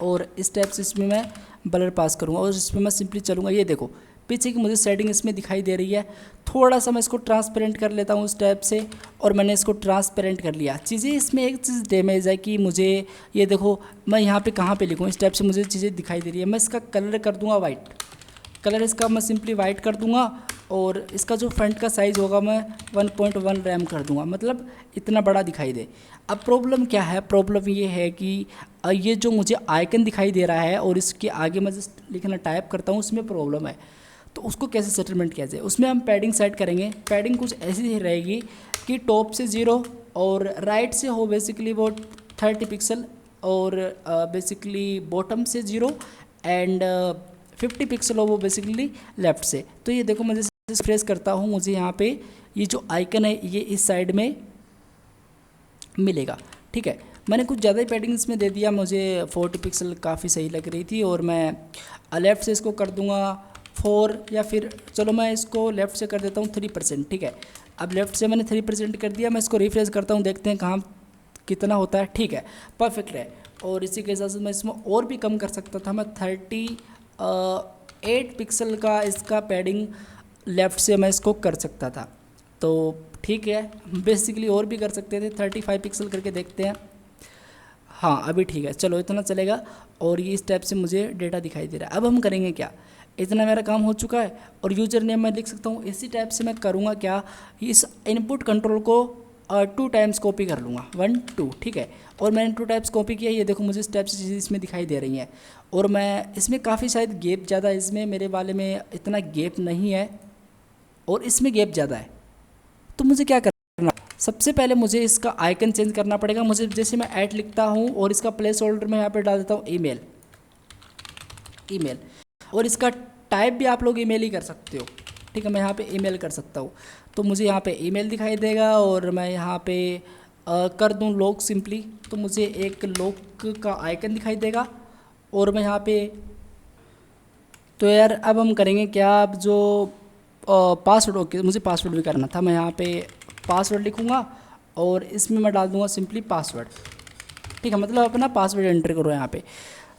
और इस टाइप से इसमें मैं ब्लर पास करूँगा और इसमें मैं सिंपली चलूँगा। ये देखो पीछे की मुझे सेटिंग इसमें दिखाई दे रही है। थोड़ा सा मैं इसको ट्रांसपेरेंट कर लेता हूँ इस टाइप से, और मैंने इसको ट्रांसपेरेंट कर लिया। चीज़ें इसमें एक चीज़ डैमेज है कि मुझे ये देखो मैं यहाँ पे कहाँ पे लिखूँ, इस टाइप से मुझे चीज़ें दिखाई दे रही है। मैं इसका कलर कर दूँगा वाइट, कलर इसका मैं सिंपली वाइट कर दूँगा। और इसका जो फ्रंट का साइज़ होगा मैं 1.1 रैम कर दूँगा, मतलब इतना बड़ा दिखाई दे। अब प्रॉब्लम क्या है, प्रॉब्लम ये है कि ये जो मुझे आइकन दिखाई दे रहा है और इसके आगे मैं जस्ट लिखना टाइप करता हूँ, उसमें प्रॉब्लम है। तो उसको कैसे सेटलमेंट किया जाए, उसमें हम पैडिंग सेट करेंगे। पैडिंग कुछ ऐसी ही रहेगी कि टॉप से 0 और राइट से हो बेसिकली वो 30 पिक्सल, और बेसिकली बॉटम से 0 एंड 50 पिक्सल हो वो बेसिकली लेफ़्ट से। तो ये देखो मैं जैसे प्रेस करता हूँ, मुझे यहाँ पे ये जो आइकन है ये इस साइड में मिलेगा, ठीक है। मैंने कुछ ज़्यादा ही पैडिंग इसमें दे दिया, मुझे 40 पिक्सल काफ़ी सही लग रही थी। और मैं लेफ़्ट से इसको कर दूँगा 4, या फिर चलो मैं इसको लेफ़्ट से कर देता हूँ 3%, ठीक है। अब लेफ़्ट से मैंने 3% कर दिया, मैं इसको रिफ्रेश करता हूँ, देखते हैं कहाँ कितना होता है, ठीक है परफेक्ट है। और इसी के साथ मैं इसमें और भी कम कर सकता था, मैं 38 पिक्सल का इसका पैडिंग लेफ़्ट से मैं इसको कर सकता था। तो ठीक है, बेसिकली और भी कर सकते थे, 35 पिक्सल करके देखते हैं। हाँ अभी ठीक है, चलो इतना चलेगा। और ये इस टाइप से मुझे डेटा दिखाई दे रहा है। अब हम करेंगे क्या, इतना मेरा काम हो चुका है। और यूज़र नेम मैं लिख सकता हूँ, इसी टाइप से मैं करूँगा क्या, इस इनपुट कंट्रोल को 2 टाइम्स कॉपी कर लूँगा, 1 2, ठीक है। और मैंने 2 टाइम्स कॉपी किया, ये देखो मुझे स्टेप्स चीज़ें इसमें दिखाई दे रही हैं। और मैं इसमें काफ़ी शायद गैप ज़्यादा है, इसमें मेरे वाले में इतना गैप नहीं है और इसमें गैप ज़्यादा है। तो मुझे क्या करना, सबसे पहले मुझे इसका आइकन चेंज करना पड़ेगा। मुझे जैसे मैं ऐड लिखता हूँ और इसका प्लेस होल्डर में यहाँ पे डाल देता हूँ ईमेल, और इसका टाइप भी आप लोग ईमेल ही कर सकते हो, ठीक है। मैं यहाँ पे ईमेल कर सकता हूँ, तो मुझे यहाँ पे ईमेल दिखाई देगा। और मैं यहाँ पे कर दूँ लॉक सिंपली, तो मुझे एक लॉक का आइकन दिखाई देगा। और मैं यहाँ पे, तो यार अब हम करेंगे क्या, अब जो पासवर्ड, ओके मुझे पासवर्ड भी करना था। मैं यहाँ पे पासवर्ड लिखूँगा और इसमें मैं डाल दूँगा सिंपली पासवर्ड, ठीक है। मतलब अपना पासवर्ड एंटर करो यहाँ पे।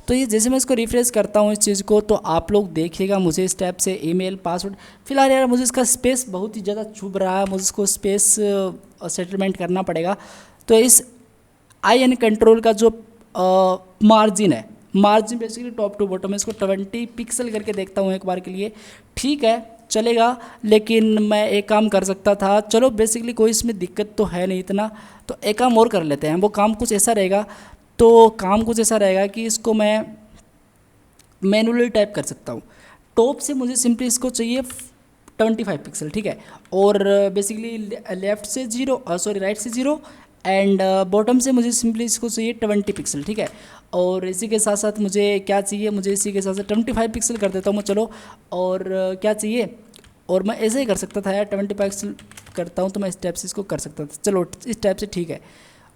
तो ये जैसे मैं इसको रिफ्रेश करता हूँ इस चीज़ को, तो आप लोग देखिएगा मुझे इस टैब से ईमेल पासवर्ड, फिलहाल यार मुझे इसका स्पेस बहुत ही ज़्यादा चुभ रहा है, मुझे इसको स्पेस सेटलमेंट करना पड़ेगा। तो इस IN कंट्रोल का जो मार्जिन है, margin basically top to bottom है, इसको 20 पिक्सल करके देखता हूँ एक बार के लिए, ठीक है चलेगा। लेकिन मैं एक काम कर सकता था, चलो बेसिकली कोई इसमें दिक्कत तो है नहीं इतना, तो एक काम और कर लेते हैं। वो काम कुछ ऐसा रहेगा, तो काम कुछ ऐसा रहेगा कि इसको मैं मैनुअली टाइप कर सकता हूँ। टॉप से मुझे सिंपली इसको चाहिए 25 पिक्सल, ठीक है। और बेसिकली लेफ़्ट से 0, सॉरी राइट से 0, एंड बॉटम से मुझे सिंपली इसको चाहिए 20 पिक्सल, ठीक है। और इसी के साथ साथ मुझे क्या चाहिए, मुझे इसी के साथ साथ 25 पिक्सल कर देता हूँ मैं, चलो। और क्या चाहिए, और मैं ऐसे ही कर सकता था यार, 25 पिक्सल करता हूँ तो मैं इस टाइप से इसको कर सकता था, चलो इस टाइप से ठीक है।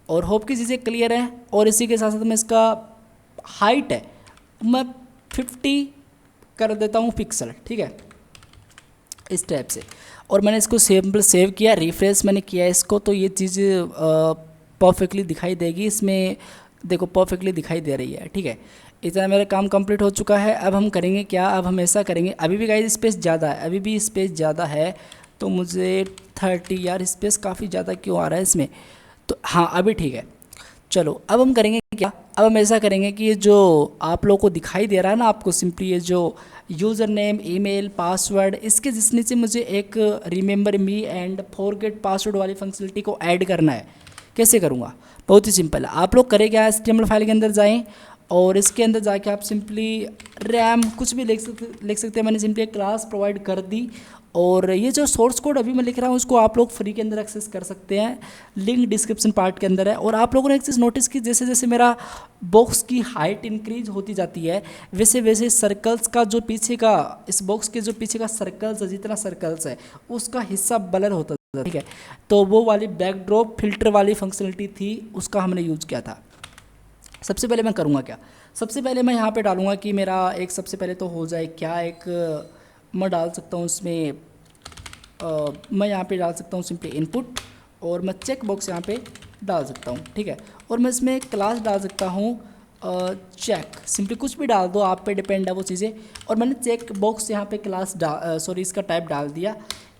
और होप की चीज़ें क्लियर हैं। और इसी के साथ साथ मैं इसका हाइट है मैं 50 कर देता हूँ पिक्सल, ठीक है, इस टाइप से। और मैंने इसको सेव किया, रिफ्रेश मैंने किया इसको, तो ये चीज़ परफेक्टली दिखाई देगी इसमें, देखो परफेक्टली दिखाई दे रही है, ठीक है। इतना मेरा काम कंप्लीट हो चुका है। अब हम करेंगे क्या, अब हम ऐसा करेंगे, अभी भी गाइस स्पेस ज़्यादा है, अभी भी स्पेस ज़्यादा है, तो मुझे 30, यार स्पेस काफ़ी ज़्यादा क्यों आ रहा है इसमें, तो हाँ अभी ठीक है। चलो अब हम करेंगे क्या, अब हम ऐसा करेंगे कि ये जो आप लोगों को दिखाई दे रहा है ना, आपको सिंपली ये जो यूज़र नेम, ईमेल, पासवर्ड, इसके जिस नीचे मुझे एक remember me and forget password वाली फंक्शनलिटी को ऐड करना है। कैसे करूँगा, बहुत ही सिंपल है। आप लोग करें क्या, HTML फाइल के अंदर जाएं और इसके अंदर जाके आप सिंपली रैम कुछ भी लिख सकते हैं। मैंने सिंपली एक क्लास प्रोवाइड कर दी, और ये जो सोर्स कोड अभी मैं लिख रहा हूँ उसको आप लोग फ्री के अंदर एक्सेस कर सकते हैं, लिंक डिस्क्रिप्शन पार्ट के अंदर है। और आप लोगों ने एक चीज़ नोटिस की, जैसे जैसे मेरा बॉक्स की हाइट इंक्रीज होती जाती है, वैसे वैसे सर्कल्स का जो पीछे का, इस बॉक्स के जो पीछे का सर्कल्स है, जितना सर्कल्स है उसका हिस्सा ब्लर होता था, ठीक है। तो वो वाली बैकड्रॉप फिल्टर वाली फंक्शनलिटी थी, उसका हमने यूज़ किया था। सबसे पहले मैं करूँगा क्या, सबसे पहले मैं यहाँ पे डालूँगा कि मेरा एक, सबसे पहले तो हो जाए क्या, एक मैं डाल सकता हूँ इसमें, मैं यहाँ पे डाल सकता हूँ सिंपली इनपुट, और मैं चेक बॉक्स यहाँ पे डाल सकता हूँ, ठीक है। और मैं इसमें क्लास डाल सकता हूँ चेक, सिंपली कुछ भी डाल दो, आप पे डिपेंड है वो चीज़ें। और मैंने चेक बॉक्स यहाँ पे क्लास सॉरी इसका टाइप डाल दिया।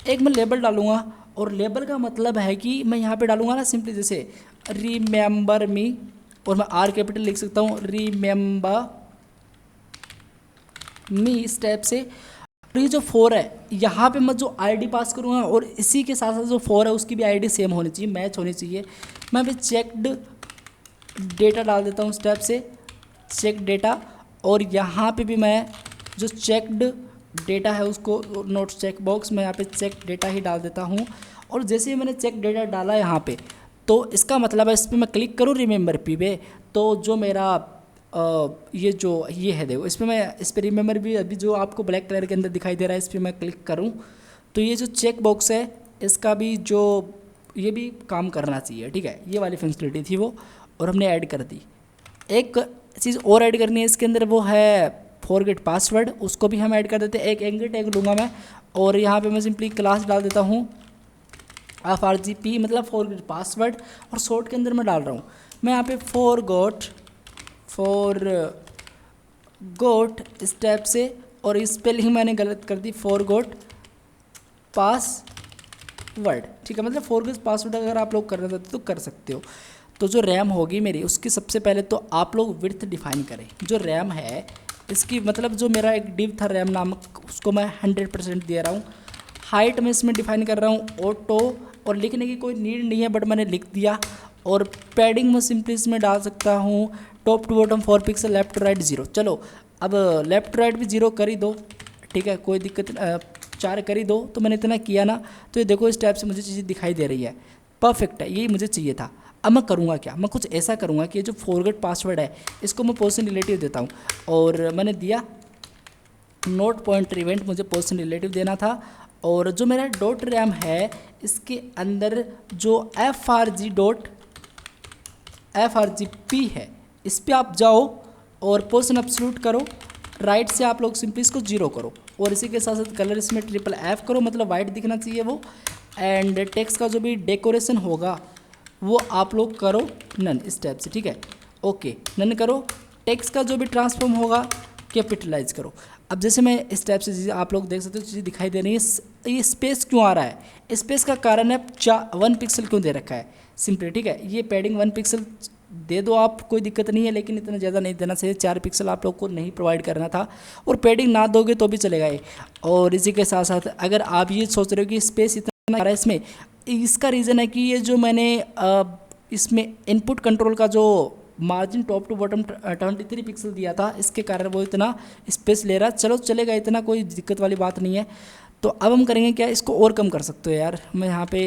एक मैं लेबल डालूँगा, और लेबल का मतलब है कि मैं यहाँ पे डालूँगा ना सिंपली जैसे रिमेंबर मी, और मैं R कैपिटल लिख सकता हूँ, रिमेंबर मी, इस टाइप से। और ये जो 4 है यहाँ पे मैं जो आईडी पास करूँगा, और इसी के साथ साथ जो 4 है उसकी भी आईडी सेम होनी चाहिए, मैच होनी चाहिए। मैं अभी चेकड डेटा डाल देता हूँ स्टेप से, चेक डेटा। और यहाँ पे भी मैं जो चेकड डेटा है उसको, नोट चेक बॉक्स में यहाँ पे चेक डेटा ही डाल देता हूँ। और जैसे ही मैंने चेक डेटा डाला यहाँ पे, तो इसका मतलब है इस पर मैं क्लिक करूँ रिमेंबर पी पे, तो जो मेरा ये जो ये है देखो, इस पर मैं, इस पर रिमेंबर भी अभी जो आपको ब्लैक कलर के अंदर दिखाई दे रहा है, इस पर मैं क्लिक करूँ तो ये जो चेक बॉक्स है इसका भी जो ये भी काम करना चाहिए, ठीक है। ये वाली फंक्शनलिटी थी वो, और हमने ऐड कर दी। एक चीज़ और ऐड करनी है इसके अंदर, वो है फॉरगेट पासवर्ड, उसको भी हम ऐड कर देते हैं। एक एंगल टैग लूँगा मैं, और यहाँ पे मैं सिंपली क्लास डाल देता हूँ FRGP, मतलब फॉरगेट पासवर्ड, और शॉर्ट के अंदर मैं डाल रहा हूँ मैं यहाँ पे फॉरगॉट स्टेप से, और स्पेलिंग मैंने गलत कर दी, फॉरगॉट पासवर्ड, ठीक है। मतलब फॉरगॉट पासवर्ड अगर आप लोग करना चाहते हो तो कर सकते हो। तो जो रैम होगी मेरी, उसकी सबसे पहले तो आप लोग विड्थ डिफाइन करें। जो रैम है इसकी, मतलब जो मेरा एक डिव था रैम नामक, उसको मैं 100% दे रहा हूँ। हाइट में इसमें डिफाइन कर रहा हूँ ऑटो और लिखने की कोई नीड नहीं है, बट मैंने लिख दिया। और पैडिंग में सिंपली इसमें डाल सकता हूँ top to bottom 4 pixel, left to right 0। चलो अब लेफ्ट टू राइट भी 0 कर ही दो, ठीक है, कोई दिक्कत 4 कर ही दो। तो मैंने इतना किया ना, तो ये देखो इस टाइप से मुझे चीज़ें दिखाई दे रही है, परफेक्ट है, यही मुझे चाहिए था। अब मैं करूँगा क्या, मैं कुछ ऐसा करूँगा कि ये जो फॉरगेट पासवर्ड है इसको मैं पोजीशन रिलेटिव देता हूँ। और मैंने दिया नोट पॉइंटर इवेंट, मुझे पोजीशन रिलेटिव देना था। और जो मेरा डॉट रैम है इसके अंदर जो FRGP है, इस पर आप जाओ और पोजीशन एब्सोल्यूट करो, राइट से आप लोग सिंपली इसको 0 करो। और इसी के साथ साथ कलर इसमें FFF करो, मतलब वाइट दिखना चाहिए वो। एंड टेक्स्ट का जो भी डेकोरेशन होगा वो आप लोग करो नन, इस टाइप से, ठीक है, ओके नन करो। टेक्स्ट का जो भी ट्रांसफॉर्म होगा कैपिटलाइज करो। अब जैसे मैं इस टाइप से चीज़ें आप लोग देख सकते हो, चीज़ें दिखाई दे रही है। ये स्पेस क्यों आ रहा है, स्पेस का कारण है 1 पिक्सल क्यों दे रखा है सिंपली, ठीक है। ये पैडिंग 1 पिक्सल दे दो आप, कोई दिक्कत नहीं है, लेकिन इतना ज़्यादा नहीं देना चाहिए। 4 पिक्सल आप लोग को नहीं प्रोवाइड करना था, और पैडिंग ना दोगे तो भी चलेगा ये। और इसी के साथ साथ अगर आप ये सोच रहे हो कि स्पेस इतना आ रहा है इसमें, इसका रीज़न है कि ये जो मैंने इसमें इनपुट कंट्रोल का जो margin top to bottom 23 pixel दिया था, इसके कारण वो इतना स्पेस ले रहा है। चलो चलेगा, इतना कोई दिक्कत वाली बात नहीं है। तो अब हम करेंगे क्या, इसको और कम कर सकते हो यार, मैं यहाँ पे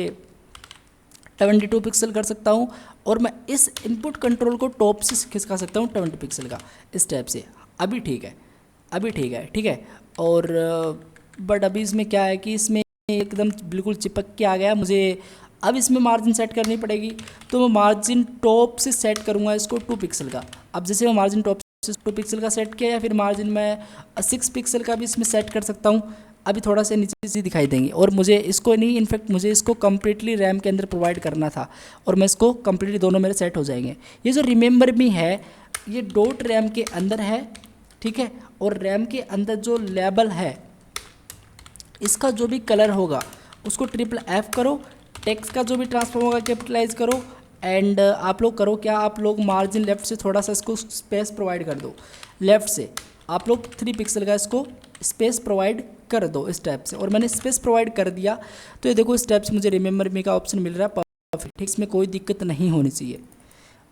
72 पिक्सल कर सकता हूँ। और मैं इस इनपुट कंट्रोल को टॉप से खिसका सकता हूँ 20 पिक्सल का, इस टाइप से। अभी ठीक है, अभी ठीक है, ठीक है। और बट अभी इसमें क्या है कि इसमें एकदम बिल्कुल चिपक के आ गया मुझे। अब इसमें मार्जिन सेट करनी पड़ेगी, तो मैं मार्जिन टॉप से सेट करूँगा इसको 2 पिक्सल का। अब जैसे मैं मार्जिन टॉप से 2 पिक्सल का सेट किया, या फिर मार्जिन मैं 6 पिक्सल का भी इसमें सेट कर सकता हूँ। अभी थोड़ा सा नीचे से दिखाई देंगे, और मुझे इसको नहीं, इनफैक्ट मुझे इसको कम्प्लीटली रैम के अंदर प्रोवाइड करना था, और मैं इसको कम्प्लीटली दोनों मेरे सेट हो जाएंगे। ये जो रिमेंबर मी है ये डॉट रैम के अंदर है, ठीक है। और रैम के अंदर जो लेबल है इसका जो भी कलर होगा उसको FFF करो, टेक्स्ट का जो भी ट्रांसफॉर्म होगा कैपिटलाइज करो। एंड आप लोग करो क्या, आप लोग मार्जिन लेफ्ट से थोड़ा सा इसको स्पेस प्रोवाइड कर दो, लेफ्ट से आप लोग 3 पिक्सल का इसको स्पेस प्रोवाइड कर दो, इस टाइप से। और मैंने स्पेस प्रोवाइड कर दिया, तो ये देखो इस टाइप से मुझे रिमेंबर मी का ऑप्शन मिल रहा है, परफेक्ट, इसमें कोई दिक्कत नहीं होनी चाहिए।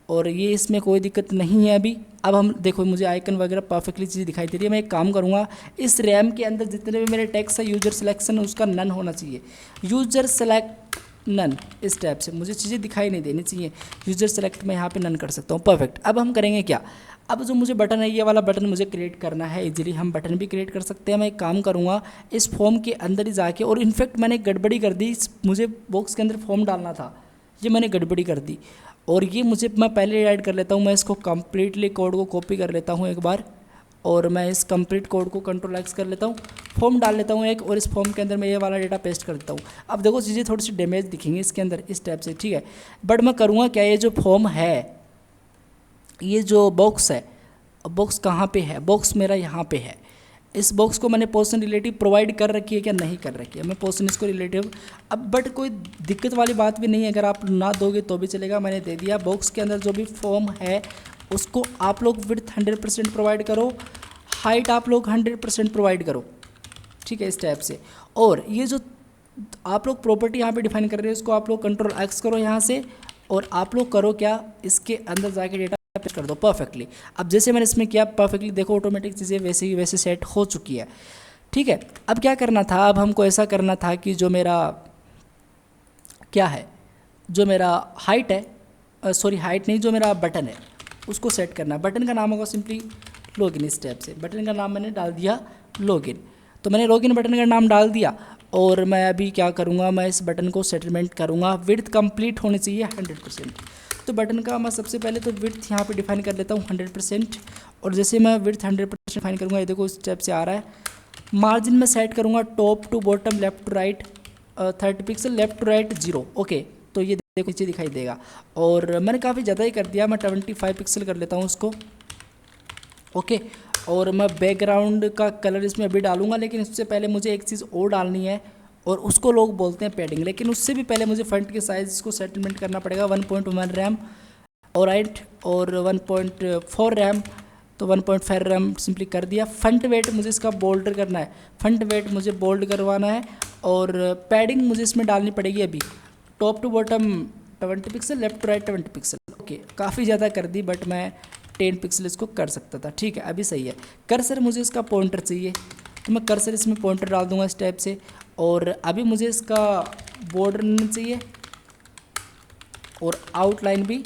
और ये इसमें कोई दिक्कत नहीं है अभी। अब हम देखो मुझे आइकन वगैरह परफेक्टली चीज़ दिखाई दे रही है। मैं एक काम करूँगा, इस रैम के अंदर जितने भी मेरे टेक्स्ट है यूजर सिलेक्शन उसका नन होना चाहिए, यूजर सेलेक्ट नन, इस टाइप से मुझे चीज़ें दिखाई नहीं देनी चाहिए। यूजर सेलेक्ट में यहाँ पे नन कर सकता हूँ, परफेक्ट। अब हम करेंगे क्या, अब जो मुझे बटन है ये वाला बटन मुझे क्रिएट करना है इजीली, हम बटन भी क्रिएट कर सकते हैं। मैं एक काम करूँगा, इस फॉर्म के अंदर ही जाके, और इनफैक्ट मैंने गड़बड़ी कर दी, मुझे बॉक्स के अंदर फॉर्म डालना था, ये मैंने गड़बड़ी कर दी। और ये मुझे, मैं पहले ऐड कर लेता हूँ, मैं इसको कम्प्लीटली कोड को कॉपी कर लेता हूँ एक बार, और मैं इस कंप्लीट कोड को Ctrl+X कर लेता हूँ, फॉर्म डाल लेता हूँ एक, और इस फॉर्म के अंदर मैं ये वाला डेटा पेस्ट कर देता हूँ। अब देखो चीज़ें थोड़ी सी डैमेज दिखेंगी इसके अंदर, इस टाइप से, ठीक है। बट मैं करूँगा क्या, ये जो फॉर्म है, ये जो बॉक्स है, बॉक्स कहाँ पे है, बॉक्स मेरा यहाँ पे है। इस बॉक्स को मैंने पोजीशन रिलेटिव प्रोवाइड कर रखी है क्या, नहीं कर रखी है, मैं पोजीशन इसको रिलेटिव। अब बट कोई दिक्कत वाली बात भी नहीं है, अगर आप ना दोगे तो भी चलेगा, मैंने दे दिया। बॉक्स के अंदर जो भी फॉर्म है उसको आप लोग विड्थ 100% प्रोवाइड करो, हाइट आप लोग 100% प्रोवाइड करो, ठीक है, इस टाइप से। और ये जो आप लोग प्रॉपर्टी यहाँ पे डिफाइन कर रहे हो इसको आप लोग Ctrl+X करो यहाँ से, और आप लोग करो क्या, इसके अंदर जाके डेटा पेस्ट कर दो परफेक्टली। अब जैसे मैंने इसमें किया परफेक्टली, देखो ऑटोमेटिक चीज़ें वैसे ही वैसे सेट हो चुकी है, ठीक है। अब क्या करना था, अब हमको ऐसा करना था कि जो मेरा क्या है, जो मेरा हाइट है, सॉरी हाइट नहीं, जो मेरा बटन है उसको सेट करना। बटन का नाम होगा सिंपली लॉगिन, इस टाइप से। बटन का नाम मैंने डाल दिया लॉगिन, तो मैंने लॉगिन बटन का नाम डाल दिया। और मैं अभी क्या करूँगा, मैं इस बटन को सेटलमेंट करूँगा, विड्थ कंप्लीट होनी चाहिए 100%। तो बटन का मैं सबसे पहले तो विड्थ यहाँ पे डिफाइन कर लेता हूँ 100%। और जैसे मैं विड्थ 100% डिफाइन करूँगा, ये देखो इस टाइप से आ रहा है। मार्जिन में सेट करूँगा top to bottom, left to right 30 pixel, left to right 0, okay. तो ये देखो नीचे दिखाई देगा। और मैंने काफ़ी ज़्यादा ही कर दिया, मैं 25 पिक्सल कर लेता हूँ उसको, ओके। और मैं बैकग्राउंड का कलर इसमें अभी डालूंगा, लेकिन उससे पहले मुझे एक चीज़ और डालनी है, और उसको लोग बोलते हैं पैडिंग। लेकिन उससे भी पहले मुझे फ्रंट के साइज़ को सेटलमेंट करना पड़ेगा। 1.1 रैम और राइट, और 1.4 रैम, तो 1.5 रैम सिंपली कर दिया। फ्रंट वेट मुझे इसका बोल्डर करना है, फ्रंट वेट मुझे बोल्ड करवाना है। और पैडिंग मुझे इसमें डालनी पड़ेगी अभी top to bottom 20 pixel, left to right 20 pixel. Okay, काफ़ी ज़्यादा कर दी, बट मैं 10 पिक्सल इसको कर सकता था। ठीक है, अभी सही है। कर्सर मुझे इसका पॉइंटर चाहिए, तो मैं कर्सर इसमें पॉइंटर डाल दूंगा इस टाइप से। और अभी मुझे इसका बॉर्डर नहीं चाहिए, और आउटलाइन भी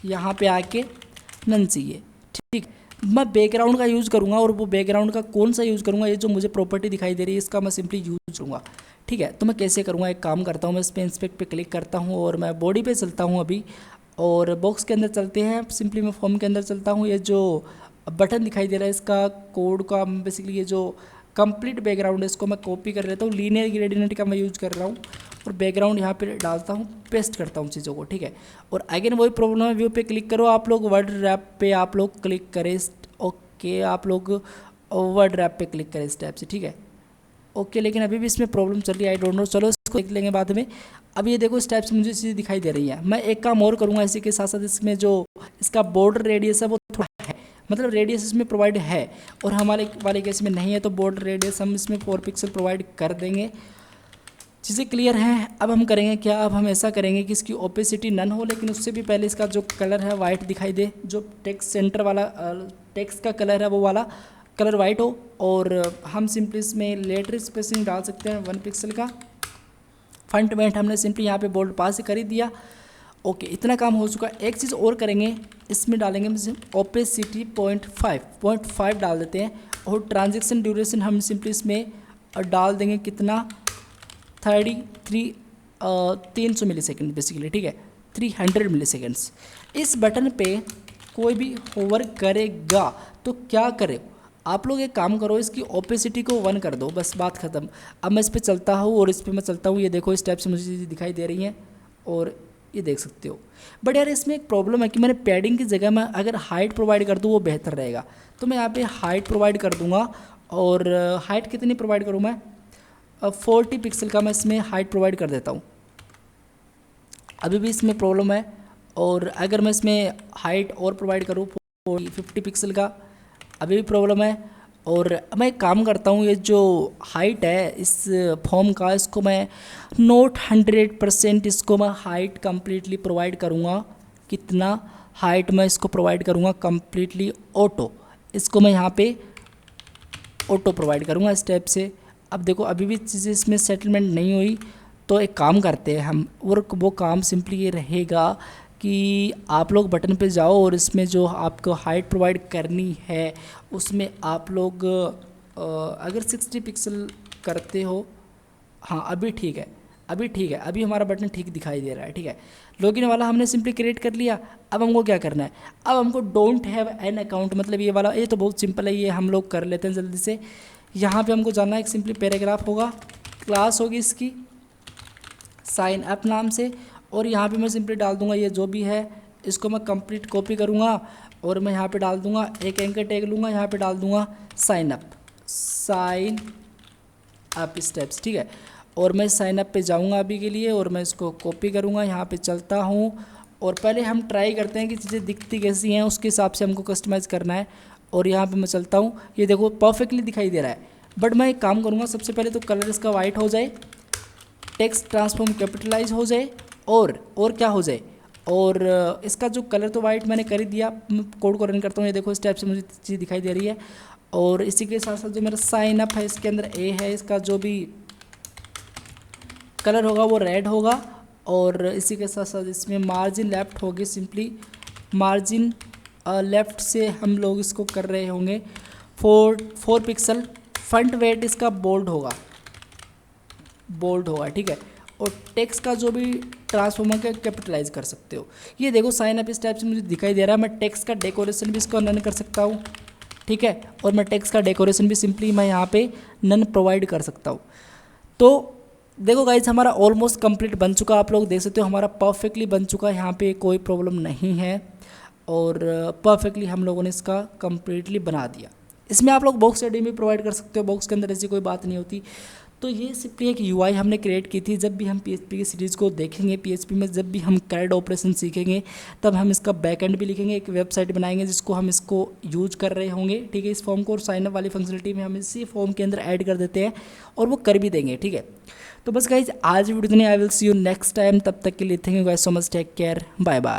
यहाँ पे आके नन चाहिए। ठीक, मैं बैकग्राउंड का यूज़ करूँगा, और वो बैकग्राउंड का कौन सा यूज़ करूँगा, ये जो मुझे प्रॉपर्टी दिखाई दे रही है इसका मैं सिंपली यूज़ करूँगा। ठीक है, तो मैं कैसे करूँगा, एक काम करता हूँ, मैं इस पर इंस्पेक्ट पे क्लिक करता हूँ और मैं बॉडी पे चलता हूँ अभी, और बॉक्स के अंदर चलते हैं। सिंपली मैं फॉर्म के अंदर चलता हूँ। ये जो बटन दिखाई दे रहा है इसका कोड का, बेसिकली ये जो कंप्लीट बैकग्राउंड है इसको मैं कॉपी कर लेता हूँ। लीनियर ग्रेडियंट का मैं यूज़ कर रहा हूँ, और बैकग्राउंड यहाँ पे डालता हूँ, पेस्ट करता हूँ चीज़ों को। ठीक है, और अगेन वही प्रॉब्लम है, व्यू पे क्लिक करो आप लोग, वर्ड रैप पे आप लोग क्लिक करें। ओके, आप लोग वर्ड रैप पे क्लिक करें इस टाइप से। ठीक है, ओके, लेकिन अभी भी इसमें प्रॉब्लम चल रही है, आई डोंट नो। चलो इसको देख लेंगे बाद में। अब ये देखो इस टाइप से मुझे चीज़ दिखाई दे रही है। मैं एक काम और करूँगा इसी के साथ साथ, इसमें जो इसका बॉर्डर रेडियस है वो थोड़ा है, मतलब रेडियस इसमें प्रोवाइड है, और हमारे वाले केस में नहीं है, तो बॉर्डर रेडियस हम इसमें 4 पिक्सल प्रोवाइड कर देंगे। चीज़ें क्लियर हैं। अब हम करेंगे क्या, अब हम ऐसा करेंगे कि इसकी ओपेसिटी नन हो, लेकिन उससे भी पहले इसका जो कलर है वाइट दिखाई दे, जो टेक्स्ट सेंटर वाला टेक्स्ट का कलर है वो वाला कलर वाइट हो। और हम सिंपली इसमें लेटर स्पेसिंग डाल सकते हैं 1 पिक्सल का। फ्रंट वेंट हमने सिंपली यहाँ पे बोल्ड पास ही कर ही दिया। ओके, इतना काम हो चुका। एक चीज़ और करेंगे, इसमें डालेंगे हम ओपेसिटी 0.5 डाल देते हैं, और ट्रांजेक्शन ड्यूरेशन हम सिंपली इसमें डाल देंगे कितना, 300 मिली सेकेंड बेसिकली। ठीक है, 300 मिली सेकेंड्स। इस बटन पे कोई भी होवर करेगा तो क्या करे, आप लोग एक काम करो, इसकी ओपेसिटी को 1 कर दो, बस बात ख़त्म। अब मैं इस पर चलता हूँ, और इस पर मैं चलता हूँ, ये देखो इस टाइप से मुझे चीज़ें दिखाई दे रही हैं, और ये देख सकते हो। बट यार इसमें एक प्रॉब्लम है कि मैंने पैडिंग की जगह मैं अगर हाइट प्रोवाइड कर दूँ वो बेहतर रहेगा। तो मैं यहाँ पे हाइट प्रोवाइड कर दूँगा, और हाइट कितनी प्रोवाइड करूँ मैं, 40 पिक्सल का मैं इसमें हाइट प्रोवाइड कर देता हूँ। अभी भी इसमें प्रॉब्लम है, और अगर मैं इसमें हाइट और प्रोवाइड करूँ 50 पिक्सल का, अभी भी प्रॉब्लम है। और मैं एक काम करता हूँ, ये जो हाइट है इस फॉर्म का, इसको मैं नोट 100% इसको मैं हाइट कम्प्लीटली प्रोवाइड करूँगा। कितना हाइट मैं इसको प्रोवाइड करूँगा, कम्प्लीटली ऑटो, इसको मैं यहाँ पे ऑटो प्रोवाइड करूँगा इस टाइप से। अब देखो अभी भी चीज़ें इसमें सेटलमेंट नहीं हुई, तो एक काम करते हैं हम, और वो काम सिंपली ये रहेगा कि आप लोग बटन पे जाओ, और इसमें जो आपको हाइट प्रोवाइड करनी है उसमें आप लोग अगर 60 पिक्सल करते हो, हाँ अभी ठीक है, अभी ठीक है, अभी हमारा बटन ठीक दिखाई दे रहा है। ठीक है, लॉगिन वाला हमने सिंपली क्रिएट कर लिया। अब हमको क्या करना है, अब हमको डोंट हैव एन अकाउंट, मतलब ये वाला, ये तो बहुत सिंपल है, ये हम लोग कर लेते हैं जल्दी से। यहाँ पे हमको जानना है, एक सिंपली पैराग्राफ होगा, क्लास होगी इसकी साइन अप नाम से, और यहाँ पे मैं सिंपली डाल दूंगा ये जो भी है, इसको मैं कंप्लीट कॉपी करूँगा, और मैं यहाँ पे डाल दूंगा एक एंकर टैग लूँगा, यहाँ पे डाल दूंगा साइन अप स्टेप्स। ठीक है, और मैं साइन अप पे जाऊँगा अभी के लिए, और मैं इसको कॉपी करूँगा, यहाँ पे चलता हूँ, और पहले हम ट्राई करते हैं कि चीज़ें दिखती कैसी हैं, उसके हिसाब से हमको कस्टमाइज़ करना है। और यहाँ पे मैं चलता हूँ, ये देखो परफेक्टली दिखाई दे रहा है। बट मैं एक काम करूँगा, सबसे पहले तो कलर इसका वाइट हो जाए, टेक्स्ट ट्रांसफॉर्म कैपिटलाइज हो जाए, और क्या हो जाए, और इसका जो कलर तो वाइट मैंने कर ही दिया। कोड को रन करता हूँ, ये देखो इस टाइप से मुझे चीज़ दिखाई दे रही है। और इसी के साथ साथ जो मेरा साइन अप है इसके अंदर ए है, इसका जो भी कलर होगा वो रेड होगा। और इसी के साथ साथ इसमें मार्जिन लेफ्ट होगी, सिंपली मार्जिन लेफ़्ट से हम लोग इसको कर रहे होंगे 4 पिक्सल। फ्रंट वेट इसका बोल्ड होगा। ठीक है, और टेक्स्ट का जो भी ट्रांसफॉर्मर का कैपिटलाइज कर सकते हो। ये देखो साइन अप इस टाइप से मुझे दिखाई दे रहा है। मैं टेक्स्ट का डेकोरेशन भी इसको नन कर सकता हूँ। ठीक है, और मैं टेक्स्ट का डेकोरेशन भी सिंपली मैं यहाँ पे नन प्रोवाइड कर सकता हूँ। तो देखो गाइज, हमारा ऑलमोस्ट कंप्लीट बन चुका, आप लोग देख सकते हो हमारा परफेक्टली बन चुका है, यहाँ पे कोई प्रॉब्लम नहीं है, और परफेक्टली हम लोगों ने इसका कम्प्लीटली बना दिया। इसमें आप लोग बॉक्स एडिंग भी प्रोवाइड कर सकते हो, बॉक्स के अंदर ऐसी कोई बात नहीं होती। तो ये सिंपली एक यूआई हमने क्रिएट की थी। जब भी हम पीएचपी की सीरीज़ को देखेंगे, पीएचपी में जब भी हम कैड ऑपरेशन सीखेंगे, तब हम इसका बैकएंड भी लिखेंगे, एक वेबसाइट बनाएंगे जिसको हम इसको यूज कर रहे होंगे, ठीक है। इस फॉर्म को और साइनअप वाली फंक्शनलिटी में हम इसी फॉर्म के अंदर ऐड कर देते हैं और वो कर भी देंगे, ठीक है। तो बस गाइज आज वीडियो इतनी, I will see you next time. तब तक के लिए thank you guys so much, take care, bye bye.